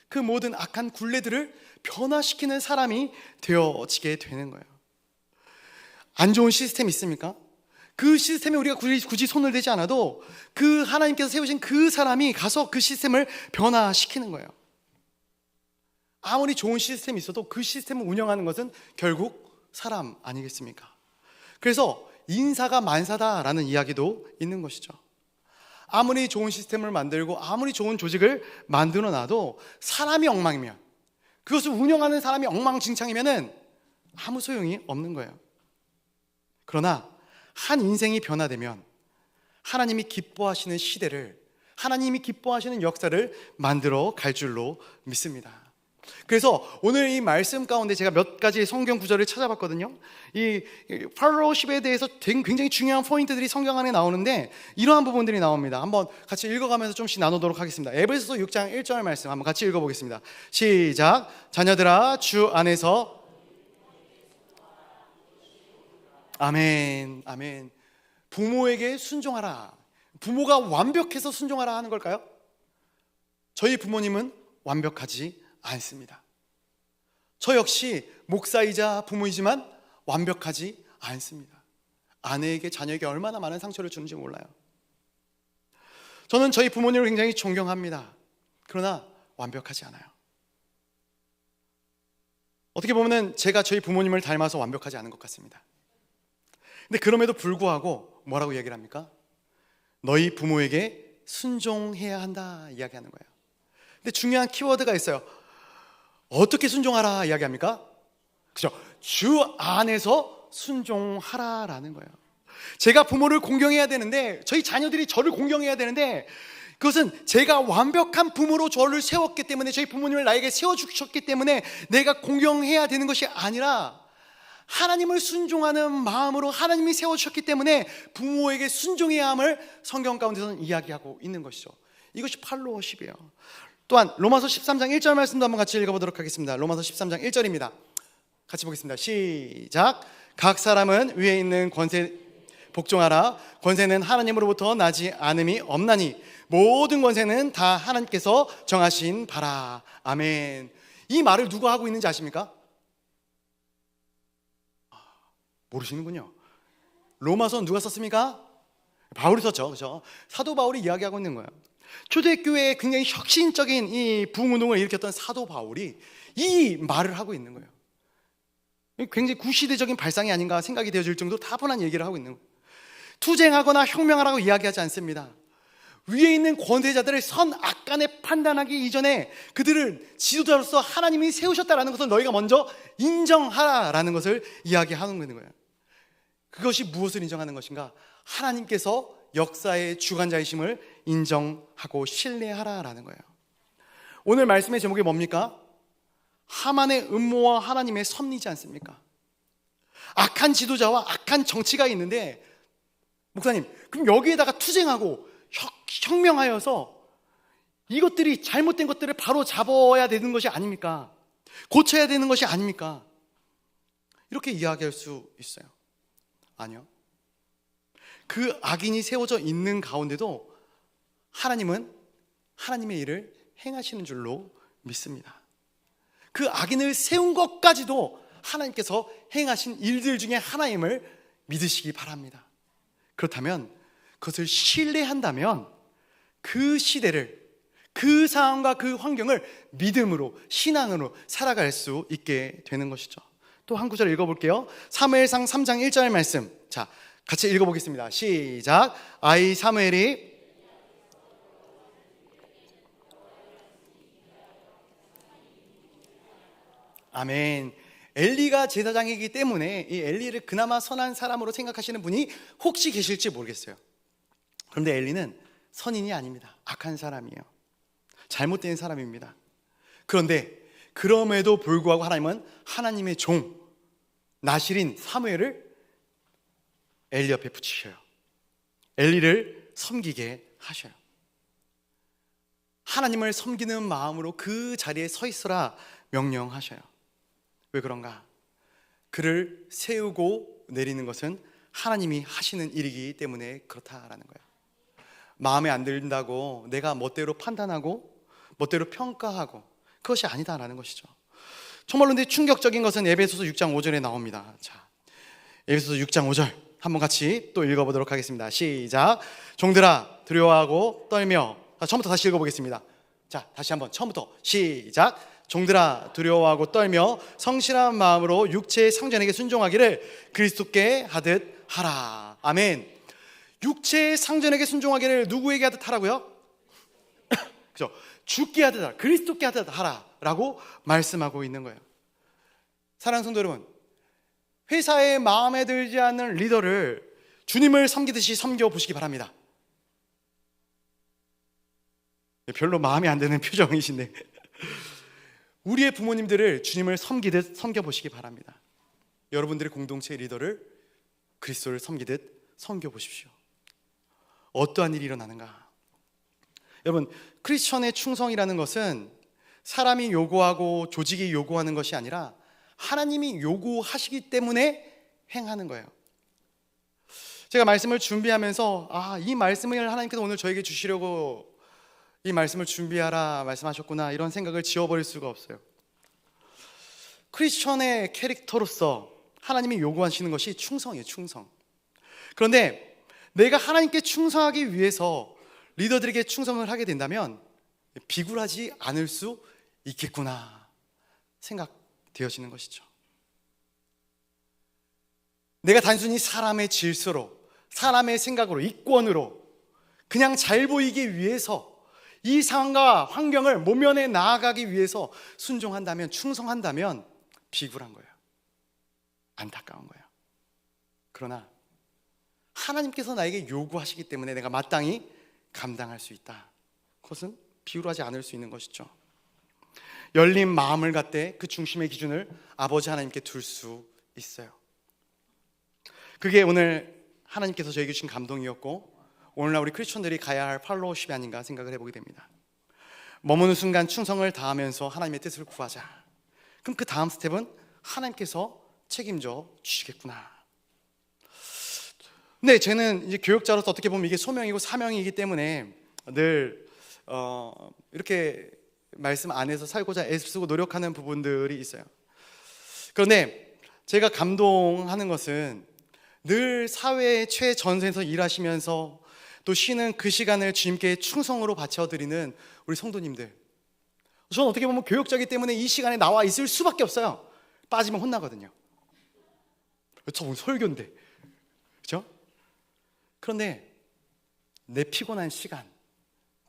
그 모든 악한 굴레들을 변화시키는 사람이 되어지게 되는 거예요. 안 좋은 시스템이 있습니까? 그 시스템에 우리가 굳이 손을 대지 않아도 그 하나님께서 세우신 그 사람이 가서 그 시스템을 변화시키는 거예요. 아무리 좋은 시스템이 있어도 그 시스템을 운영하는 것은 결국 사람 아니겠습니까? 그래서 인사가 만사다라는 이야기도 있는 것이죠. 아무리 좋은 시스템을 만들고 아무리 좋은 조직을 만들어 놔도 사람이 엉망이면, 그것을 운영하는 사람이 엉망진창이면은 아무 소용이 없는 거예요. 그러나 한 인생이 변화되면 하나님이 기뻐하시는 시대를, 하나님이 기뻐하시는 역사를 만들어 갈 줄로 믿습니다. 그래서 오늘 이 말씀 가운데 제가 몇 가지 성경 구절을 찾아봤거든요. 이 팔로우십에 대해서 굉장히 중요한 포인트들이 성경 안에 나오는데 이러한 부분들이 나옵니다. 한번 같이 읽어가면서 좀씩 나누도록 하겠습니다. 에베소서 6장 1절 말씀 한번 같이 읽어보겠습니다. 시작. 자녀들아 주 안에서. 아멘, 아멘. 부모에게 순종하라. 부모가 완벽해서 순종하라 하는 걸까요? 저희 부모님은 완벽하지 않습니다. 저 역시 목사이자 부모이지만 완벽하지 않습니다. 아내에게, 자녀에게 얼마나 많은 상처를 주는지 몰라요. 저는 저희 부모님을 굉장히 존경합니다. 그러나 완벽하지 않아요. 어떻게 보면 제가 저희 부모님을 닮아서 완벽하지 않은 것 같습니다. 근데 그럼에도 불구하고 뭐라고 얘기를 합니까? 너희 부모에게 순종해야 한다 이야기하는 거예요. 근데 중요한 키워드가 있어요. 어떻게 순종하라 이야기합니까? 그죠? 주 안에서 순종하라라는 거예요. 제가 부모를 공경해야 되는데, 저희 자녀들이 저를 공경해야 되는데, 그것은 제가 완벽한 부모로 저를 세웠기 때문에, 저희 부모님을 나에게 세워주셨기 때문에 내가 공경해야 되는 것이 아니라 하나님을 순종하는 마음으로 하나님이 세워주셨기 때문에 부모에게 순종해야 함을 성경 가운데서는 이야기하고 있는 것이죠. 이것이 팔로워십이에요. 또한 로마서 13장 1절 말씀도 한번 같이 읽어보도록 하겠습니다. 로마서 13장 1절입니다. 같이 보겠습니다. 시작. 각 사람은 위에 있는 권세 복종하라. 권세는 하나님으로부터 나지 않음이 없나니 모든 권세는 다 하나님께서 정하신 바라. 아멘. 이 말을 누가 하고 있는지 아십니까? 모르시는군요. 로마서는 누가 썼습니까? 바울이 썼죠. 그렇죠? 사도 바울이 이야기하고 있는 거예요. 초대교회에 굉장히 혁신적인 이 부흥운동을 일으켰던 사도 바울이 이 말을 하고 있는 거예요. 굉장히 구시대적인 발상이 아닌가 생각이 되어질 정도로 다분한 얘기를 하고 있는 거예요. 투쟁하거나 혁명하라고 이야기하지 않습니다. 위에 있는 권세자들을 선악간에 판단하기 이전에 그들을 지도자로서 하나님이 세우셨다는 것을 너희가 먼저 인정하라는 것을 이야기하는 거예요. 그것이 무엇을 인정하는 것인가? 하나님께서 역사의 주관자이심을 인정하고 신뢰하라라는 거예요. 오늘 말씀의 제목이 뭡니까? 하만의 음모와 하나님의 섭리지 않습니까? 악한 지도자와 악한 정치가 있는데, 목사님 그럼 여기에다가 투쟁하고 혁명하여서 이것들이 잘못된 것들을 바로 잡아야 되는 것이 아닙니까? 고쳐야 되는 것이 아닙니까? 이렇게 이야기할 수 있어요. 아니요. 그 악인이 세워져 있는 가운데도 하나님은 하나님의 일을 행하시는 줄로 믿습니다. 그 악인을 세운 것까지도 하나님께서 행하신 일들 중에 하나임을 믿으시기 바랍니다. 그렇다면 그것을 신뢰한다면 그 시대를, 그 상황과 그 환경을 믿음으로, 신앙으로 살아갈 수 있게 되는 것이죠. 또 한 구절 읽어볼게요. 사무엘상 3장 1절 말씀. 자, 같이 읽어보겠습니다. 시작. 아이 사무엘이 아멘. 엘리가 제사장이기 때문에 이 엘리를 그나마 선한 사람으로 생각하시는 분이 혹시 계실지 모르겠어요. 그런데 엘리는 선인이 아닙니다. 악한 사람이에요. 잘못된 사람입니다. 그런데 그럼에도 불구하고 하나님은 하나님의 종 나실인 사무엘을 엘리 옆에 붙이셔요. 엘리를 섬기게 하셔요. 하나님을 섬기는 마음으로 그 자리에 서 있으라 명령하셔요. 왜 그런가? 그를 세우고 내리는 것은 하나님이 하시는 일이기 때문에 그렇다라는 거예요. 마음에 안 든다고 내가 멋대로 판단하고 멋대로 평가하고 그것이 아니다라는 것이죠. 정말로 근데 충격적인 것은 에베소서 6장 5절에 나옵니다. 자, 에베소서 6장 5절 한번 같이 또 읽어보도록 하겠습니다. 시작. 종들아 두려워하고 떨며, 처음부터 다시 읽어보겠습니다. 자, 다시 한번 처음부터 시작. 종들아 두려워하고 떨며 성실한 마음으로 육체의 상전에게 순종하기를 그리스도께 하듯 하라. 아멘. 육체의 상전에게 순종하기를 누구에게 하듯 하라고요? 그죠? 죽게 하듯 하라, 그리스도께 하듯 하라 라고 말씀하고 있는 거예요. 사랑하는 성도 여러분, 회사에 마음에 들지 않는 리더를 주님을 섬기듯이 섬겨보시기 바랍니다. 별로 마음에 안 드는 표정이신데 우리의 부모님들을 주님을 섬기듯 섬겨보시기 바랍니다. 여러분들의 공동체의 리더를 그리스도를 섬기듯 섬겨보십시오. 어떠한 일이 일어나는가? 여러분, 크리스천의 충성이라는 것은 사람이 요구하고 조직이 요구하는 것이 아니라 하나님이 요구하시기 때문에 행하는 거예요. 제가 말씀을 준비하면서 이 말씀을 하나님께서 오늘 저에게 주시려고 이 말씀을 준비하라 말씀하셨구나, 이런 생각을 지워버릴 수가 없어요. 크리스천의 캐릭터로서 하나님이 요구하시는 것이 충성이에요. 충성. 그런데 내가 하나님께 충성하기 위해서 리더들에게 충성을 하게 된다면 비굴하지 않을 수 있겠구나 생각되어지는 것이죠. 내가 단순히 사람의 질서로, 사람의 생각으로, 이권으로 그냥 잘 보이기 위해서 이 상황과 환경을 모면해 나아가기 위해서 순종한다면, 충성한다면 비굴한 거예요. 안타까운 거예요. 그러나 하나님께서 나에게 요구하시기 때문에 내가 마땅히 감당할 수 있다. 그것은 비굴하지 않을 수 있는 것이죠. 열린 마음을 갖되 그 중심의 기준을 아버지 하나님께 둘 수 있어요. 그게 오늘 하나님께서 저에게 주신 감동이었고 오늘날 우리 크리스천들이 가야 할 팔로우십이 아닌가 생각을 해보게 됩니다. 머무는 순간 충성을 다하면서 하나님의 뜻을 구하자. 그럼 그 다음 스텝은 하나님께서 책임져 주시겠구나. 근데 저는 이제 교육자로서 어떻게 보면 이게 소명이고 사명이기 때문에 늘 이렇게 말씀 안에서 살고자 애쓰고 노력하는 부분들이 있어요. 그런데 제가 감동하는 것은 늘 사회의 최전선에서 일하시면서 또 쉬는 그 시간을 주님께 충성으로 바쳐드리는 우리 성도님들, 저는 어떻게 보면 교육자이기 때문에 이 시간에 나와 있을 수밖에 없어요. 빠지면 혼나거든요. 저 오늘 설교인데, 그렇죠? 그런데 내 피곤한 시간,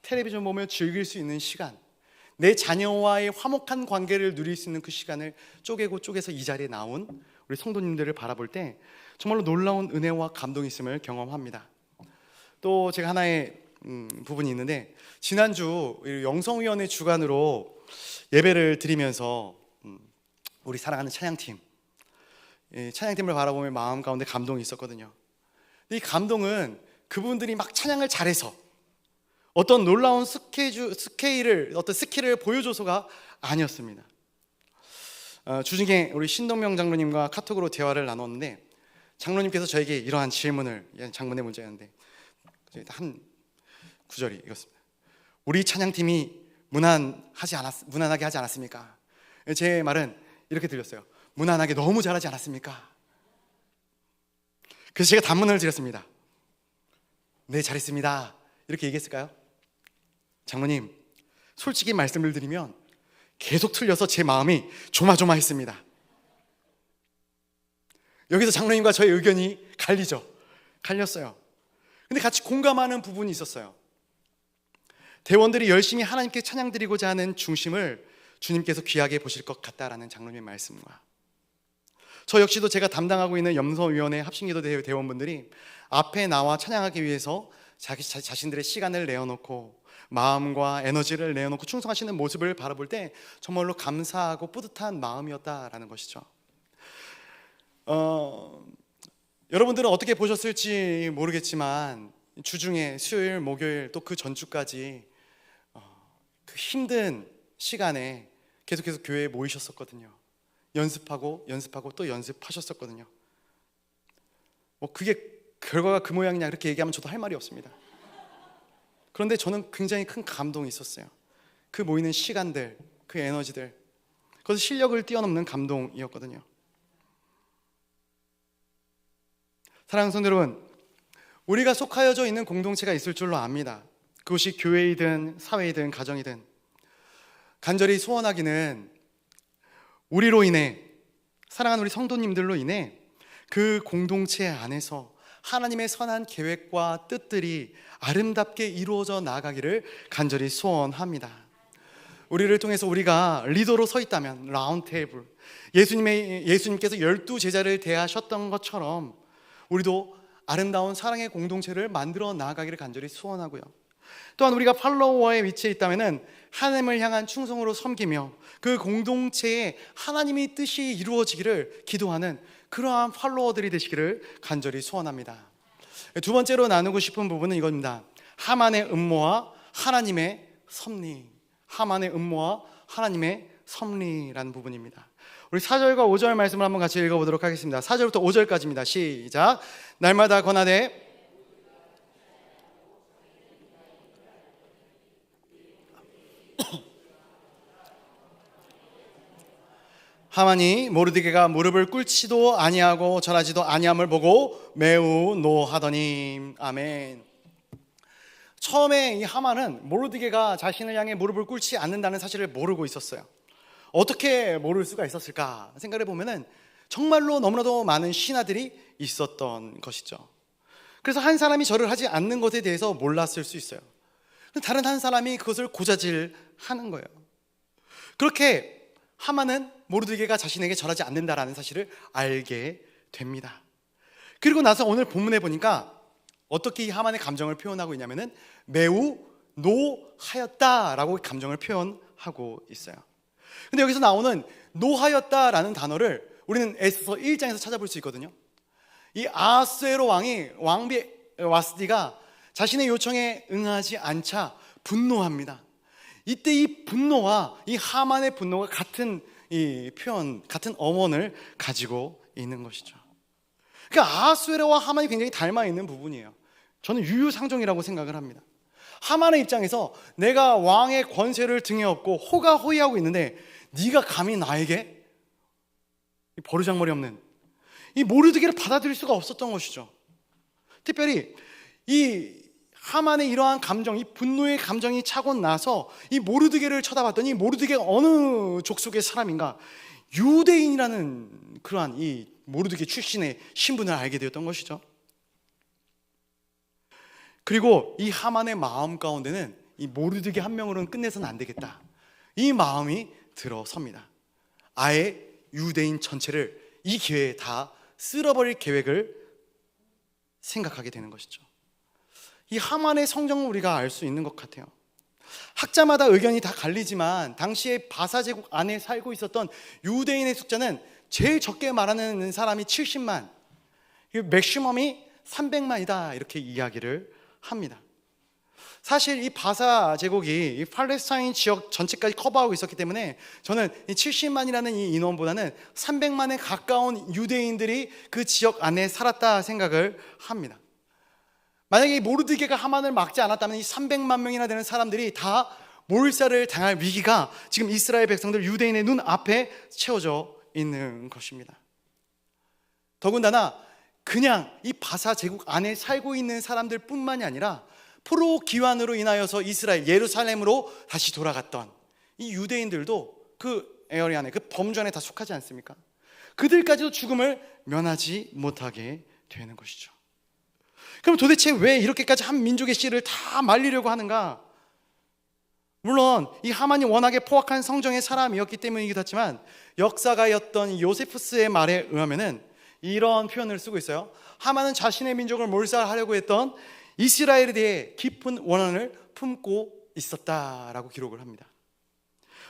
텔레비전 보며 즐길 수 있는 시간, 내 자녀와의 화목한 관계를 누릴 수 있는 그 시간을 쪼개서 이 자리에 나온 우리 성도님들을 바라볼 때 정말로 놀라운 은혜와 감동이 있음을 경험합니다. 또 제가 하나의 부분이 있는데, 지난주 영성위원회 주관으로 예배를 드리면서 우리 사랑하는 찬양팀을 바라보며 마음 가운데 감동이 있었거든요. 이 감동은 그분들이 막 찬양을 잘해서, 어떤 놀라운 어떤 스킬을 보여줘서가 아니었습니다. 주중에 우리 신동명 장로님과 카톡으로 대화를 나눴는데, 장로님께서 저에게 이러한 질문을, 장문의 문제였는데 한 구절이 이렇습니다. 우리 찬양팀이 무난하게 하지 않았습니까? 제 말은 이렇게 들렸어요. 무난하게 너무 잘하지 않았습니까? 그래서 제가 단문을 드렸습니다. 네, 잘했습니다. 이렇게 얘기했을까요? 장로님, 솔직히 말씀을 드리면 계속 틀려서 제 마음이 조마조마했습니다. 여기서 장로님과 저의 의견이 갈렸어요. 근데 같이 공감하는 부분이 있었어요. 대원들이 열심히 하나님께 찬양드리고자 하는 중심을 주님께서 귀하게 보실 것 같다라는 장로님의 말씀과, 저 역시도 제가 담당하고 있는 염소위원회 합신기도 대원분들이 앞에 나와 찬양하기 위해서 자신들의 시간을 내어놓고 마음과 에너지를 내어놓고 충성하시는 모습을 바라볼 때 정말로 감사하고 뿌듯한 마음이었다라는 것이죠. 여러분들은 어떻게 보셨을지 모르겠지만 주중에 수요일, 목요일 또 그 전주까지 그 힘든 시간에 계속해서 교회에 모이셨었거든요. 연습하고 또 연습하셨었거든요. 그게 결과가 그 모양이냐 이렇게 얘기하면 저도 할 말이 없습니다. 그런데 저는 굉장히 큰 감동이 있었어요. 그 모이는 시간들, 그 에너지들, 그것은 실력을 뛰어넘는 감동이었거든요. 사랑하는 성도 여러분, 우리가 속하여져 있는 공동체가 있을 줄로 압니다. 그것이 교회이든 사회이든 가정이든. 간절히 소원하기는 우리로 인해, 사랑하는 우리 성도님들로 인해 그 공동체 안에서 하나님의 선한 계획과 뜻들이 아름답게 이루어져 나가기를 간절히 소원합니다. 우리를 통해서 우리가 리더로 서 있다면 라운드 테이블, 예수님께서 12제자를 대하셨던 것처럼 우리도 아름다운 사랑의 공동체를 만들어 나아가기를 간절히 소원하고요. 또한 우리가 팔로워의 위치에 있다면 하나님을 향한 충성으로 섬기며 그 공동체에 하나님의 뜻이 이루어지기를 기도하는 그러한 팔로워들이 되시기를 간절히 소원합니다. 두 번째로 나누고 싶은 부분은 이겁니다. 하만의 음모와 하나님의 섭리. 하만의 음모와 하나님의 섭리라는 부분입니다. 우리 4절과 5절 말씀을 한번 같이 읽어보도록 하겠습니다. 4절부터 5절까지입니다. 시작. 날마다 권하되 하만이 모르드게가 무릎을 꿇지도 아니하고 절하지도 아니함을 보고 매우 노하더니. 아멘. 처음에 이 하만은 모르드게가 자신을 향해 무릎을 꿇지 않는다는 사실을 모르고 있었어요. 어떻게 모를 수가 있었을까 생각해 보면은 정말로 너무나도 많은 신하들이 있었던 것이죠. 그래서 한 사람이 절을 하지 않는 것에 대해서 몰랐을 수 있어요. 다른 한 사람이 그것을 고자질하는 거예요. 그렇게 하만은 모르드게가 자신에게 절하지 않는다라는 사실을 알게 됩니다. 그리고 나서 오늘 본문에 보니까 어떻게 이 하만의 감정을 표현하고 있냐면은 매우 노하였다라고 감정을 표현하고 있어요. 근데 여기서 나오는 노하였다라는 단어를 우리는 에스더 1장에서 찾아볼 수 있거든요. 이 아하스웨로 왕비 와스디가 자신의 요청에 응하지 않자 분노합니다. 이때 이 분노와 이 하만의 분노가 같은 이 표현, 같은 어원을 가지고 있는 것이죠. 그러니까 아하스웨로와 하만이 굉장히 닮아 있는 부분이에요. 저는 유유상종이라고 생각을 합니다. 하만의 입장에서 내가 왕의 권세를 등에 업고 호가호위하고 있는데 네가 감히 나에게 버르장머리 없는 이 모르드게를 받아들일 수가 없었던 것이죠. 특별히 이 하만의 이러한 감정, 이 분노의 감정이 차고 나서 이 모르드게를 쳐다봤더니 모르드게가 어느 족속의 사람인가, 유대인이라는 그러한 이 모르드게 출신의 신분을 알게 되었던 것이죠. 그리고 이 하만의 마음 가운데는 이 모르드게 한 명으로는 끝내서는 안 되겠다, 이 마음이 들어섭니다. 아예 유대인 전체를 이 기회에 다 쓸어버릴 계획을 생각하게 되는 것이죠. 이 하만의 성정을 우리가 알 수 있는 것 같아요. 학자마다 의견이 다 갈리지만 당시에 바사 제국 안에 살고 있었던 유대인의 숫자는 제일 적게 말하는 사람이 70만, 맥시멈이 300만이다 이렇게 이야기를 합니다. 사실 이 바사 제국이 이 팔레스타인 지역 전체까지 커버하고 있었기 때문에 저는 이 70만이라는 이 인원보다는 300만에 가까운 유대인들이 그 지역 안에 살았다 생각을 합니다. 만약에 이 모르드게가 하만을 막지 않았다면 이 300만 명이나 되는 사람들이 다 몰살을 당할 위기가 지금 이스라엘 백성들 유대인의 눈 앞에 채워져 있는 것입니다. 더군다나 그냥 이 바사 제국 안에 살고 있는 사람들 뿐만이 아니라 포로 기환으로 인하여서 이스라엘 예루살렘으로 다시 돌아갔던 이 유대인들도 그 에어리 안에, 그 범주 안에 다 속하지 않습니까? 그들까지도 죽음을 면하지 못하게 되는 것이죠. 그럼 도대체 왜 이렇게까지 한 민족의 씨를 다 말리려고 하는가? 물론 이 하만이 워낙에 포악한 성정의 사람이었기 때문이기도 하지만 역사가였던 요세푸스의 말에 의하면은 이런 표현을 쓰고 있어요. 하만은 자신의 민족을 몰살하려고 했던 이스라엘에 대해 깊은 원한을 품고 있었다라고 기록을 합니다.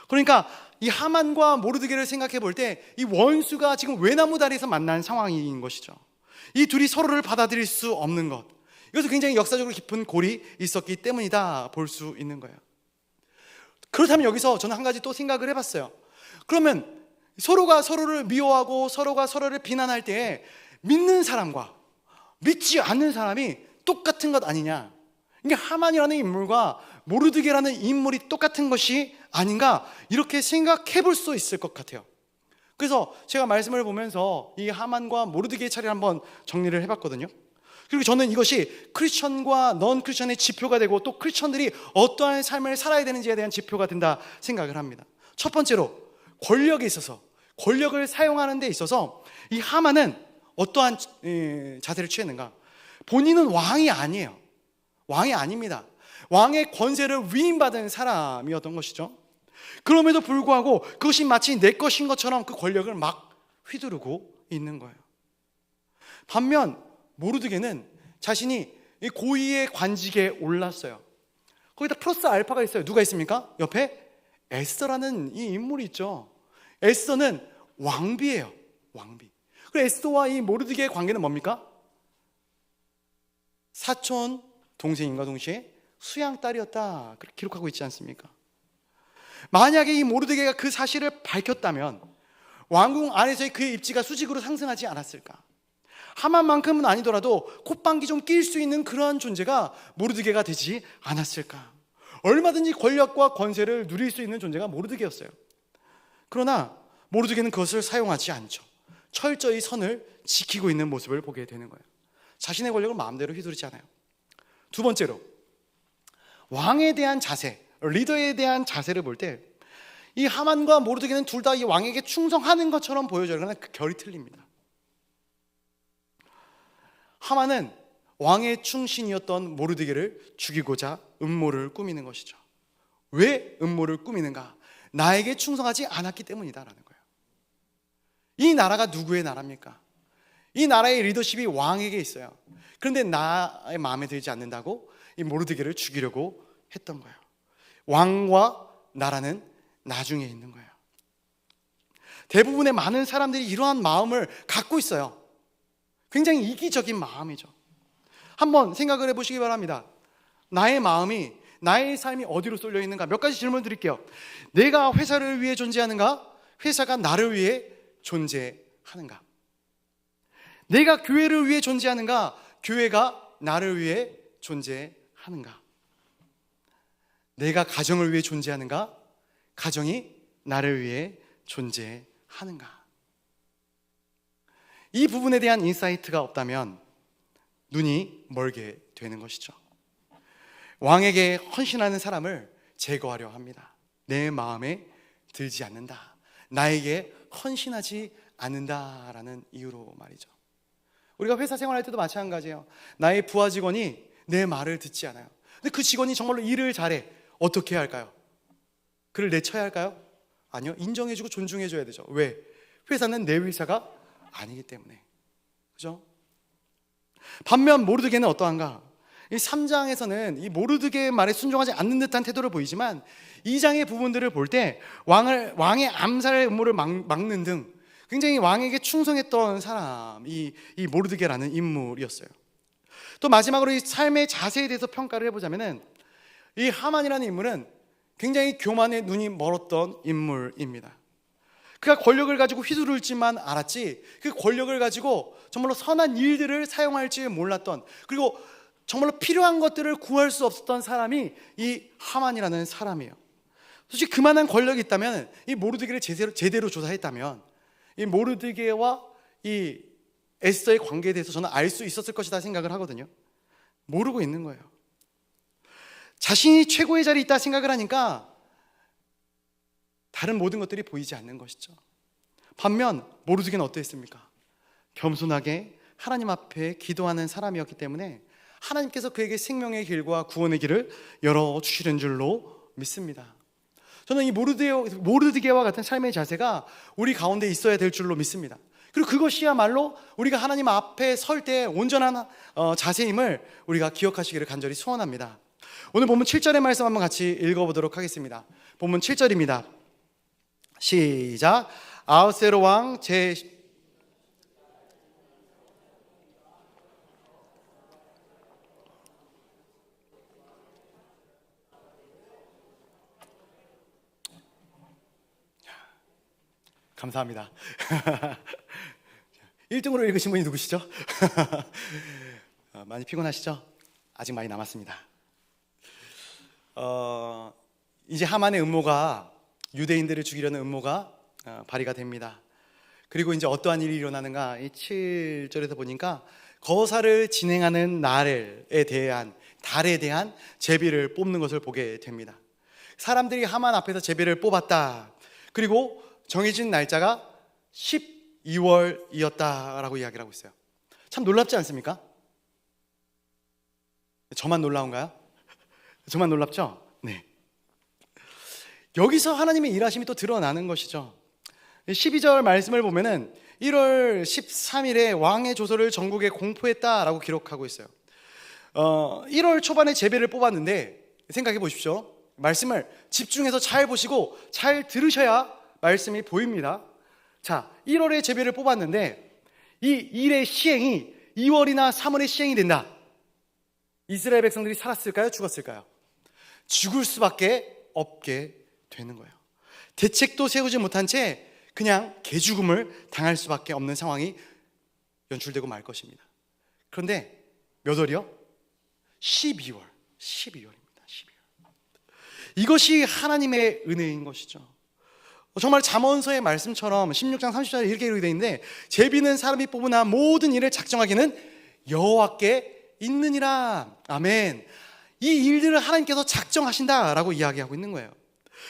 그러니까 이 하만과 모르드게를 생각해 볼 때 이 원수가 지금 외나무 다리에서 만난 상황인 것이죠. 이 둘이 서로를 받아들일 수 없는 것, 이것도 굉장히 역사적으로 깊은 골이 있었기 때문이다 볼 수 있는 거예요. 그렇다면 여기서 저는 한 가지 또 생각을 해봤어요. 그러면 서로가 서로를 미워하고 서로가 서로를 비난할 때 믿는 사람과 믿지 않는 사람이 똑같은 것 아니냐? 이게 하만이라는 인물과 모르드게라는 인물이 똑같은 것이 아닌가? 이렇게 생각해 볼 수 있을 것 같아요. 그래서 제가 말씀을 보면서 이 하만과 모르드게의 차례를 한번 정리를 해봤거든요. 그리고 저는 이것이 크리스천과 넌 크리스천의 지표가 되고 또 크리스천들이 어떠한 삶을 살아야 되는지에 대한 지표가 된다 생각을 합니다. 첫 번째로 권력에 있어서, 권력을 사용하는 데 있어서 이 하만은 어떠한 자세를 취했는가? 본인은 왕이 아니에요. 왕이 아닙니다. 왕의 권세를 위임받은 사람이었던 것이죠. 그럼에도 불구하고 그것이 마치 내 것인 것처럼 그 권력을 막 휘두르고 있는 거예요. 반면 모르드게는 자신이 이 고위의 관직에 올랐어요. 거기다 플러스 알파가 있어요. 누가 있습니까? 옆에 에스더라는 이 인물이 있죠. 에스더는 왕비예요. 왕비. 그리고 에스더와 이 모르드게의 관계는 뭡니까? 사촌 동생인가 동시에 수양딸이었다, 그렇게 기록하고 있지 않습니까? 만약에 이 모르드게가 그 사실을 밝혔다면 왕궁 안에서의 그의 입지가 수직으로 상승하지 않았을까? 하만만큼은 아니더라도 콧방귀 좀 낄 수 있는 그러한 존재가 모르드게가 되지 않았을까? 얼마든지 권력과 권세를 누릴 수 있는 존재가 모르드게였어요. 그러나 모르드게는 그것을 사용하지 않죠. 철저히 선을 지키고 있는 모습을 보게 되는 거예요. 자신의 권력을 마음대로 휘두르지 않아요. 두 번째로 왕에 대한 자세, 리더에 대한 자세를 볼 때 이 하만과 모르드게는 둘 다 이 왕에게 충성하는 것처럼 보여져요. 그러나 그 결이 틀립니다. 하만은 왕의 충신이었던 모르드게를 죽이고자 음모를 꾸미는 것이죠. 왜 음모를 꾸미는가? 나에게 충성하지 않았기 때문이다라는 거예요. 이 나라가 누구의 나라입니까? 이 나라의 리더십이 왕에게 있어요. 그런데 나의 마음에 들지 않는다고 이 모르드게를 죽이려고 했던 거예요. 왕과 나라는 나중에 있는 거예요. 대부분의 많은 사람들이 이러한 마음을 갖고 있어요. 굉장히 이기적인 마음이죠. 한번 생각을 해보시기 바랍니다. 나의 마음이, 나의 삶이 어디로 쏠려 있는가? 몇 가지 질문 드릴게요. 내가 회사를 위해 존재하는가? 회사가 나를 위해 존재하는가? 내가 교회를 위해 존재하는가? 교회가 나를 위해 존재하는가? 내가 가정을 위해 존재하는가? 가정이 나를 위해 존재하는가? 이 부분에 대한 인사이트가 없다면 눈이 멀게 되는 것이죠. 왕에게 헌신하는 사람을 제거하려 합니다. 내 마음에 들지 않는다, 나에게 헌신하지 않는다라는 이유로 말이죠. 우리가 회사 생활할 때도 마찬가지예요. 나의 부하 직원이 내 말을 듣지 않아요. 근데 그 직원이 정말로 일을 잘해. 어떻게 해야 할까요? 그를 내쳐야 할까요? 아니요, 인정해주고 존중해줘야 되죠. 왜? 회사는 내 회사가 아니기 때문에. 그죠? 반면 모르드게는 어떠한가? 이 3장에서는 이 모르드게의 말에 순종하지 않는 듯한 태도를 보이지만 2장의 부분들을 볼 때 왕의 암살 음모를 막는 등 굉장히 왕에게 충성했던 사람이 이 모르드게라는 인물이었어요. 또 마지막으로 이 삶의 자세에 대해서 평가를 해보자면은 이 하만이라는 인물은 굉장히 교만에 눈이 멀었던 인물입니다. 그가 권력을 가지고 휘두를지만 알았지, 그 권력을 가지고 정말로 선한 일들을 사용할지 몰랐던, 그리고 정말로 필요한 것들을 구할 수 없었던 사람이 이 하만이라는 사람이에요. 솔직히 그만한 권력이 있다면, 이 모르드게를 제대로 조사했다면 이 모르드게와 이 에스더의 관계에 대해서 저는 알 수 있었을 것이다 생각을 하거든요. 모르고 있는 거예요. 자신이 최고의 자리에 있다 생각을 하니까 다른 모든 것들이 보이지 않는 것이죠. 반면 모르드게는 어떠했습니까? 겸손하게 하나님 앞에 기도하는 사람이었기 때문에 하나님께서 그에게 생명의 길과 구원의 길을 열어주시는 줄로 믿습니다. 저는 이 모르드게와 같은 삶의 자세가 우리 가운데 있어야 될 줄로 믿습니다. 그리고 그것이야말로 우리가 하나님 앞에 설 때 온전한 자세임을 우리가 기억하시기를 간절히 소원합니다. 오늘 본문 7절의 말씀 한번 같이 읽어보도록 하겠습니다. 본문 7절입니다. 시작. 아하스웨로 왕 감사합니다. 1등으로 읽으신 분이 누구시죠? 많이 피곤하시죠? 아직 많이 남았습니다. 이제 하만의 음모가, 유대인들을 죽이려는 음모가 발휘가 됩니다. 그리고 이제 어떠한 일이 일어나는가, 이 7절에서 보니까 거사를 진행하는 달에 대한 제비를 뽑는 것을 보게 됩니다. 사람들이 하만 앞에서 제비를 뽑았다. 그리고 정해진 날짜가 12월이었다라고 이야기를 하고 있어요. 참 놀랍지 않습니까? 저만 놀라운가요? 저만 놀랍죠? 네. 여기서 하나님의 일하심이 또 드러나는 것이죠. 12절 말씀을 보면은 1월 13일에 왕의 조서를 전국에 공포했다라고 기록하고 있어요. 1월 초반에 제비를 뽑았는데, 생각해 보십시오. 말씀을 집중해서 잘 보시고 잘 들으셔야 말씀이 보입니다. 자, 1월에 제비를 뽑았는데 이 일의 시행이 2월이나 3월에 시행이 된다. 이스라엘 백성들이 살았을까요? 죽었을까요? 죽을 수밖에 없게 되는 거예요. 대책도 세우지 못한 채 그냥 개죽음을 당할 수밖에 없는 상황이 연출되고 말 것입니다. 그런데 몇 월이요? 12월입니다. 12월. 이것이 하나님의 은혜인 것이죠. 정말 잠언서의 말씀처럼 16장 30절에 이렇게 되어 있는데, 제비는 사람이 뽑으나 모든 일을 작정하기는 여호와께 있느니라. 아멘. 이 일들을 하나님께서 작정하신다라고 이야기하고 있는 거예요.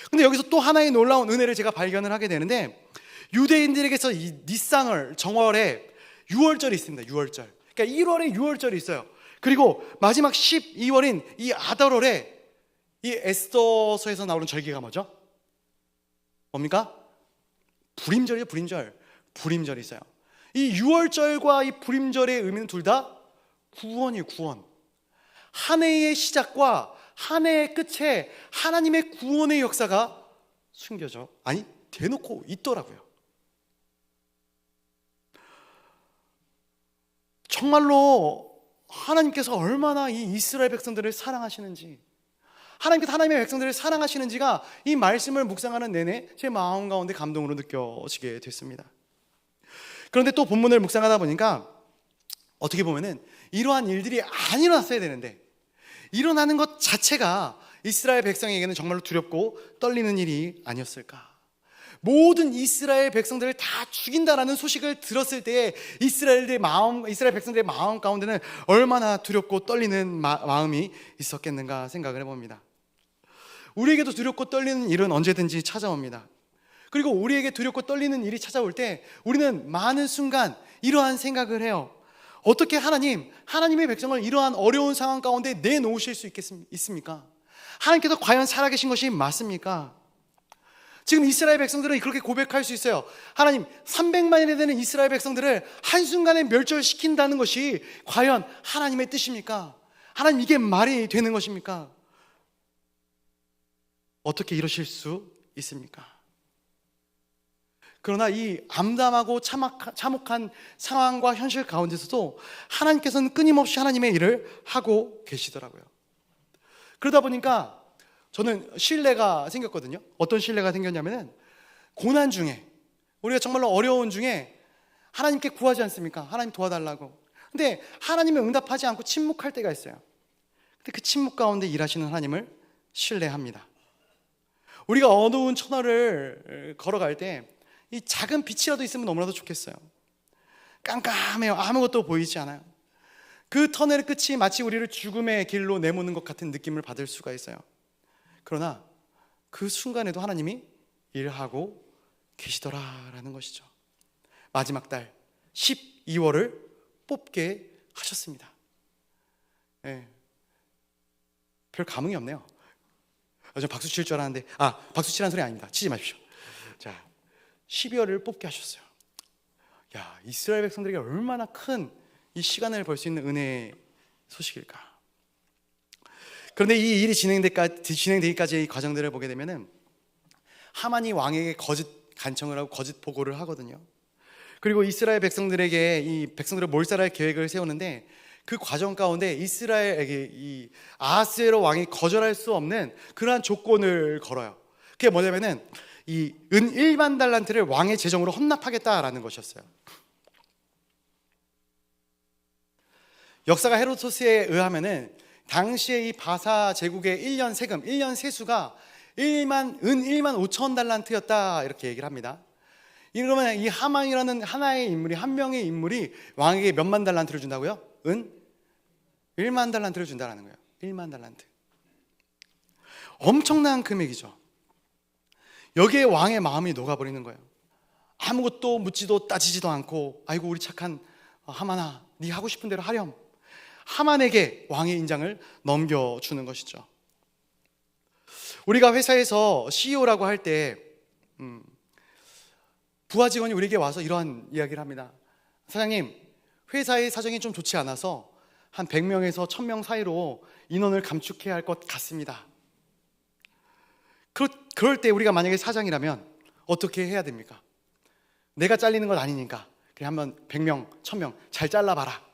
근데 여기서 또 하나의 놀라운 은혜를 제가 발견을 하게 되는데, 유대인들에게서 이 니상을 정월에 6월절이 있습니다. 6월절. 그러니까 1월에 6월절이 있어요. 그리고 마지막 12월인 이 아달월에 이 에스더서에서 나오는 절기가 뭐죠? 뭡니까? 불임절이에요. 불임절이 있어요. 이 6월절과 이 불임절의 의미는 둘 다 구원이에요. 구원. 한 해의 시작과 한 해의 끝에 하나님의 구원의 역사가 숨겨져, 아니 대놓고 있더라고요. 정말로 하나님께서 얼마나 이 이스라엘 백성들을 사랑하시는지, 하나님께서 하나님의 백성들을 사랑하시는지가 이 말씀을 묵상하는 내내 제 마음 가운데 감동으로 느껴지게 됐습니다. 그런데 또 본문을 묵상하다 보니까 어떻게 보면은 이러한 일들이 안 일어났어야 되는데, 일어나는 것 자체가 이스라엘 백성에게는 정말로 두렵고 떨리는 일이 아니었을까. 모든 이스라엘 백성들을 다 죽인다라는 소식을 들었을 때에 이스라엘 백성들의 마음 가운데는 얼마나 두렵고 떨리는 마음이 있었겠는가 생각을 해봅니다. 우리에게도 두렵고 떨리는 일은 언제든지 찾아옵니다. 그리고 우리에게 두렵고 떨리는 일이 찾아올 때 우리는 많은 순간 이러한 생각을 해요. 어떻게 하나님의 백성을 이러한 어려운 상황 가운데 내놓으실 수 있습니까? 하나님께서 과연 살아계신 것이 맞습니까? 지금 이스라엘 백성들은 그렇게 고백할 수 있어요. 하나님, 300만이나 되는 이스라엘 백성들을 한순간에 멸절시킨다는 것이 과연 하나님의 뜻입니까? 하나님, 이게 말이 되는 것입니까? 어떻게 이러실 수 있습니까? 그러나 이 암담하고 참혹한 상황과 현실 가운데서도 하나님께서는 끊임없이 하나님의 일을 하고 계시더라고요. 그러다 보니까 저는 신뢰가 생겼거든요. 어떤 신뢰가 생겼냐면은 고난 중에, 우리가 정말로 어려운 중에 하나님께 구하지 않습니까? 하나님 도와달라고. 근데 하나님이 응답하지 않고 침묵할 때가 있어요. 근데 그 침묵 가운데 일하시는 하나님을 신뢰합니다. 우리가 어두운 터널을 걸어갈 때 이 작은 빛이라도 있으면 너무나도 좋겠어요. 깜깜해요. 아무것도 보이지 않아요. 그 터널의 끝이 마치 우리를 죽음의 길로 내모는 것 같은 느낌을 받을 수가 있어요. 그러나 그 순간에도 하나님이 일하고 계시더라라는 것이죠. 마지막 달 12월을 뽑게 하셨습니다. 네. 별 감흥이 없네요. 전 박수 칠 줄 알았는데, 박수 치라는 소리 아닙니다. 치지 마십시오. 자, 12월을 뽑게 하셨어요. 야, 이스라엘 백성들에게 얼마나 큰 이 시간을 벌 수 있는 은혜의 소식일까. 그런데 이 일이 진행되기까지의 이 과정들을 보게 되면은 하만이 왕에게 거짓 간청을 하고 거짓 보고를 하거든요. 그리고 이스라엘 백성들에게 이 백성들을 몰살할 계획을 세우는데 그 과정 가운데 이스라엘에게 이 아하스웨로 왕이 거절할 수 없는 그러한 조건을 걸어요. 그게 뭐냐면은 이 은 1만 달란트를 왕의 재정으로 헌납하겠다라는 것이었어요. 역사가 헤로도스에 의하면은 당시에 이 바사 제국의 1년 세금, 1년 세수가 은 1만 5천 달란트였다 이렇게 얘기를 합니다. 이러면 이 하만이라는 하나의 인물이, 한 명의 인물이 왕에게 몇만 달란트를 준다고요? 은 1만 달란트를 준다는 거예요. 1만 달란트. 엄청난 금액이죠. 여기에 왕의 마음이 녹아버리는 거예요. 아무것도 묻지도 따지지도 않고, 아이고 우리 착한 하만아, 네 하고 싶은 대로 하렴. 하만에게 왕의 인장을 넘겨주는 것이죠. 우리가 회사에서 CEO라고 할 때 부하 직원이 우리에게 와서 이러한 이야기를 합니다. 사장님, 회사의 사정이 좀 좋지 않아서 한 100명에서 1000명 사이로 인원을 감축해야 할 것 같습니다. 그럴 때 우리가 만약에 사장이라면 어떻게 해야 됩니까? 내가 잘리는 건 아니니까 그냥 한번 100명, 1000명 잘 잘라봐라.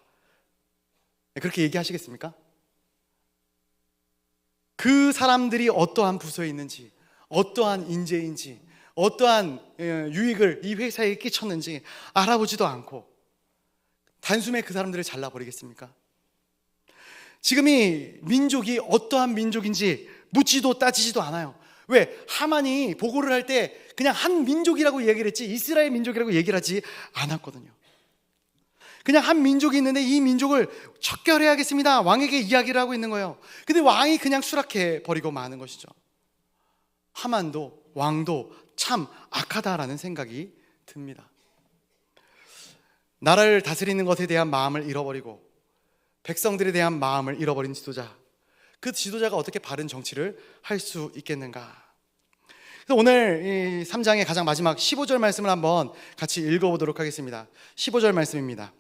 그렇게 얘기하시겠습니까? 그 사람들이 어떠한 부서에 있는지, 어떠한 인재인지, 어떠한 유익을 이 회사에 끼쳤는지 알아보지도 않고 단숨에 그 사람들을 잘라버리겠습니까? 지금 이 민족이 어떠한 민족인지 묻지도 따지지도 않아요. 왜? 하만이 보고를 할 때 그냥 한 민족이라고 얘기를 했지 이스라엘 민족이라고 얘기를 하지 않았거든요. 그냥 한 민족이 있는데 이 민족을 척결해야겠습니다. 왕에게 이야기를 하고 있는 거예요. 근데 왕이 그냥 수락해 버리고 마는 것이죠. 하만도 왕도 참 악하다라는 생각이 듭니다. 나라를 다스리는 것에 대한 마음을 잃어버리고 백성들에 대한 마음을 잃어버린 지도자, 그 지도자가 어떻게 바른 정치를 할 수 있겠는가. 그래서 오늘 이 3장의 가장 마지막 15절 말씀을 한번 같이 읽어보도록 하겠습니다. 15절 말씀입니다.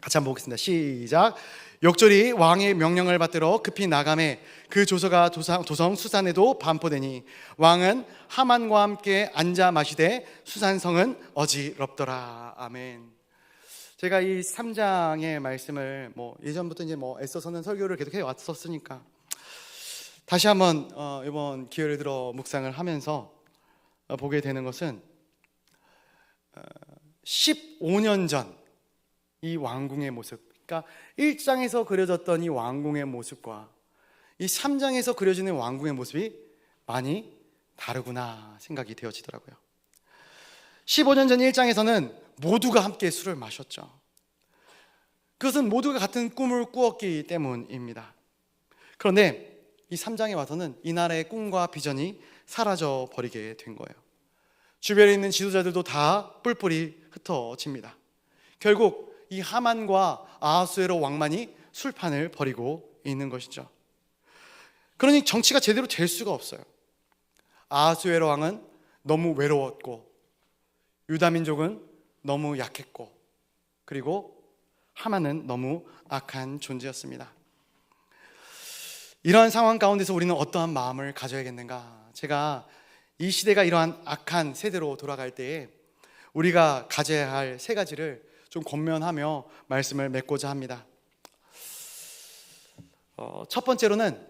같이 한번 보겠습니다. 시작. 역졸이 왕의 명령을 받들어 급히 나가매 그 조서가 도성 수산에도 반포되니 왕은 하만과 함께 앉아 마시되 수산성은 어지럽더라. 아멘. 제가 이 3장의 말씀을 예전부터 이제 애써서는 설교를 계속해 왔었으니까 다시 한번 이번 기회를 들어 묵상을 하면서 보게 되는 것은 15년 전 이 왕궁의 모습, 그러니까 1장에서 그려졌던 이 왕궁의 모습과 이 3장에서 그려지는 왕궁의 모습이 많이 다르구나 생각이 되어지더라고요. 15년 전 1장에서는 모두가 함께 술을 마셨죠. 그것은 모두가 같은 꿈을 꾸었기 때문입니다. 그런데 이 3장에 와서는 이 나라의 꿈과 비전이 사라져 버리게 된 거예요. 주변에 있는 지도자들도 다 뿔뿔이 흩어집니다. 결국 이 하만과 아하수에로 왕만이 술판을 벌이고 있는 것이죠. 그러니 정치가 제대로 될 수가 없어요. 아하수에로 왕은 너무 외로웠고 유다 민족은 너무 약했고 그리고 하만은 너무 악한 존재였습니다. 이러한 상황 가운데서 우리는 어떠한 마음을 가져야겠는가? 제가 이 시대가 이러한 악한 세대로 돌아갈 때에 우리가 가져야 할 세 가지를 좀 권면하며 말씀을 맺고자 합니다. 첫 번째로는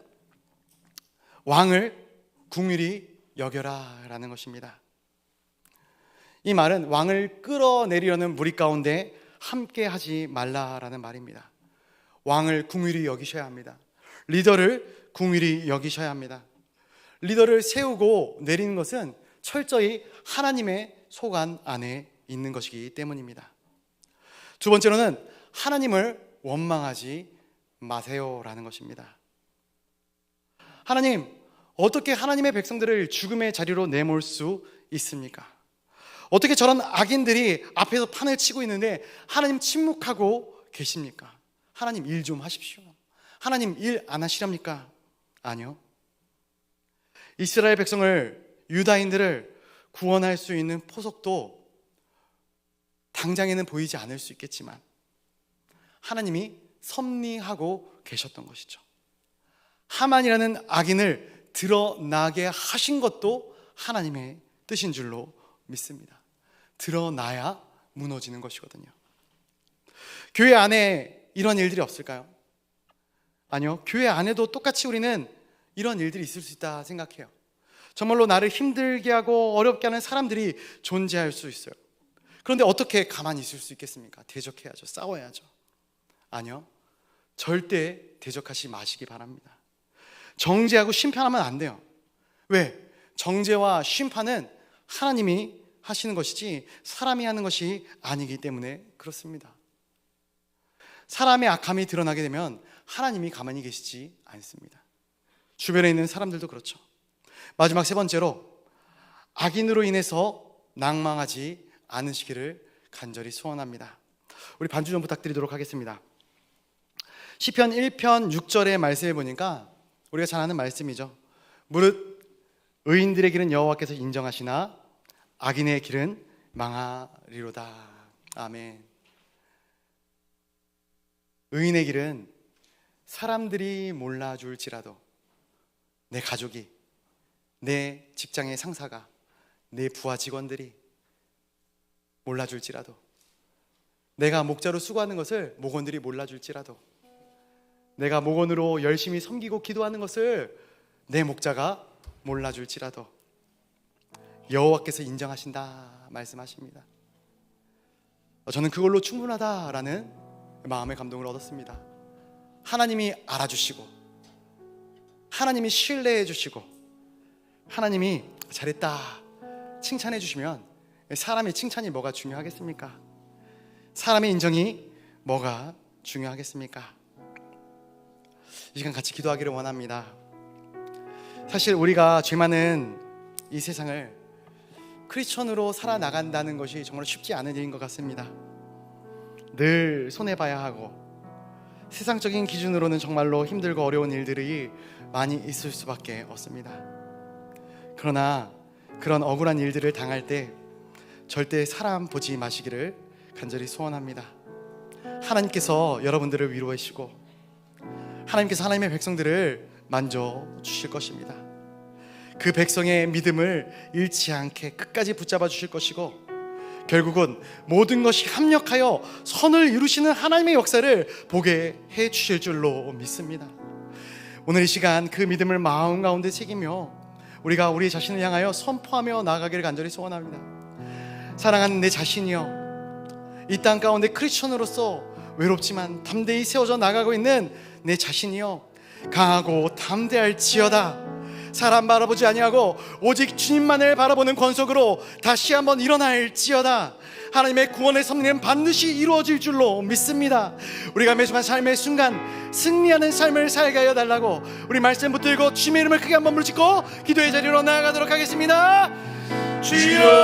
왕을 긍휼히 여겨라 라는 것입니다. 이 말은 왕을 끌어내리려는 무리 가운데 함께 하지 말라라는 말입니다. 왕을 긍휼히 여기셔야 합니다. 리더를 긍휼히 여기셔야 합니다. 리더를 세우고 내리는 것은 철저히 하나님의 소관 안에 있는 것이기 때문입니다. 두 번째로는 하나님을 원망하지 마세요라는 것입니다. 하나님, 어떻게 하나님의 백성들을 죽음의 자리로 내몰 수 있습니까? 어떻게 저런 악인들이 앞에서 판을 치고 있는데 하나님 침묵하고 계십니까? 하나님 일 좀 하십시오. 하나님 일 안 하시렵니까? 아니요. 이스라엘 백성을, 유다인들을 구원할 수 있는 포석도 당장에는 보이지 않을 수 있겠지만 하나님이 섭리하고 계셨던 것이죠. 하만이라는 악인을 드러나게 하신 것도 하나님의 뜻인 줄로 믿습니다. 드러나야 무너지는 것이거든요. 교회 안에 이런 일들이 없을까요? 아니요. 교회 안에도 똑같이 우리는 이런 일들이 있을 수 있다 생각해요. 정말로 나를 힘들게 하고 어렵게 하는 사람들이 존재할 수 있어요. 그런데 어떻게 가만히 있을 수 있겠습니까? 대적해야죠. 싸워야죠. 아니요. 절대 대적하지 마시기 바랍니다. 정죄하고 심판하면 안 돼요. 왜? 정죄와 심판은 하나님이 하시는 것이지 사람이 하는 것이 아니기 때문에 그렇습니다. 사람의 악함이 드러나게 되면 하나님이 가만히 계시지 않습니다. 주변에 있는 사람들도 그렇죠. 마지막 세 번째로, 악인으로 인해서 낭망하지 않으시기를 간절히 소원합니다. 우리 반주 좀 부탁드리도록 하겠습니다. 시편 1편 6절의 말씀을 보니까 우리가 잘 아는 말씀이죠. 무릇 의인들의 길은 여호와께서 인정하시나 악인의 길은 망하리로다. 아멘. 의인의 길은 사람들이 몰라줄지라도, 내 가족이, 내 직장의 상사가, 내 부하 직원들이 몰라줄지라도, 내가 목자로 수고하는 것을 목원들이 몰라줄지라도, 내가 목원으로 열심히 섬기고 기도하는 것을 내 목자가 몰라줄지라도 여호와께서 인정하신다 말씀하십니다. 저는 그걸로 충분하다라는 마음의 감동을 얻었습니다. 하나님이 알아주시고, 하나님이 신뢰해 주시고, 하나님이 잘했다 칭찬해 주시면 사람의 칭찬이 뭐가 중요하겠습니까? 사람의 인정이 뭐가 중요하겠습니까? 이 시간 같이 기도하기를 원합니다. 사실 우리가 죄 많은 이 세상을 크리스천으로 살아나간다는 것이 정말 쉽지 않은 일인 것 같습니다. 늘 손해봐야 하고 세상적인 기준으로는 정말로 힘들고 어려운 일들이 많이 있을 수밖에 없습니다. 그러나 그런 억울한 일들을 당할 때 절대 사람 보지 마시기를 간절히 소원합니다. 하나님께서 여러분들을 위로해 주시고 하나님께서 하나님의 백성들을 만져주실 것입니다. 그 백성의 믿음을 잃지 않게 끝까지 붙잡아 주실 것이고, 결국은 모든 것이 합력하여 선을 이루시는 하나님의 역사를 보게 해 주실 줄로 믿습니다. 오늘 이 시간 그 믿음을 마음 가운데 새기며 우리가 우리 자신을 향하여 선포하며 나아가기를 간절히 소원합니다. 사랑하는 내 자신이여, 이 땅 가운데 크리스천으로서 외롭지만 담대히 세워져 나가고 있는 내 자신이여, 강하고 담대할지어다. 사람 바라보지 아니하고 오직 주님만을 바라보는 권속으로 다시 한번 일어날지어다. 하나님의 구원의 섭리는 반드시 이루어질 줄로 믿습니다. 우리가 매순간 삶의 순간 승리하는 삶을 살게 하여 달라고 우리 말씀 붙들고 주님의 이름을 크게 한번 부르짖고 기도의 자리로 나아가도록 하겠습니다. 주여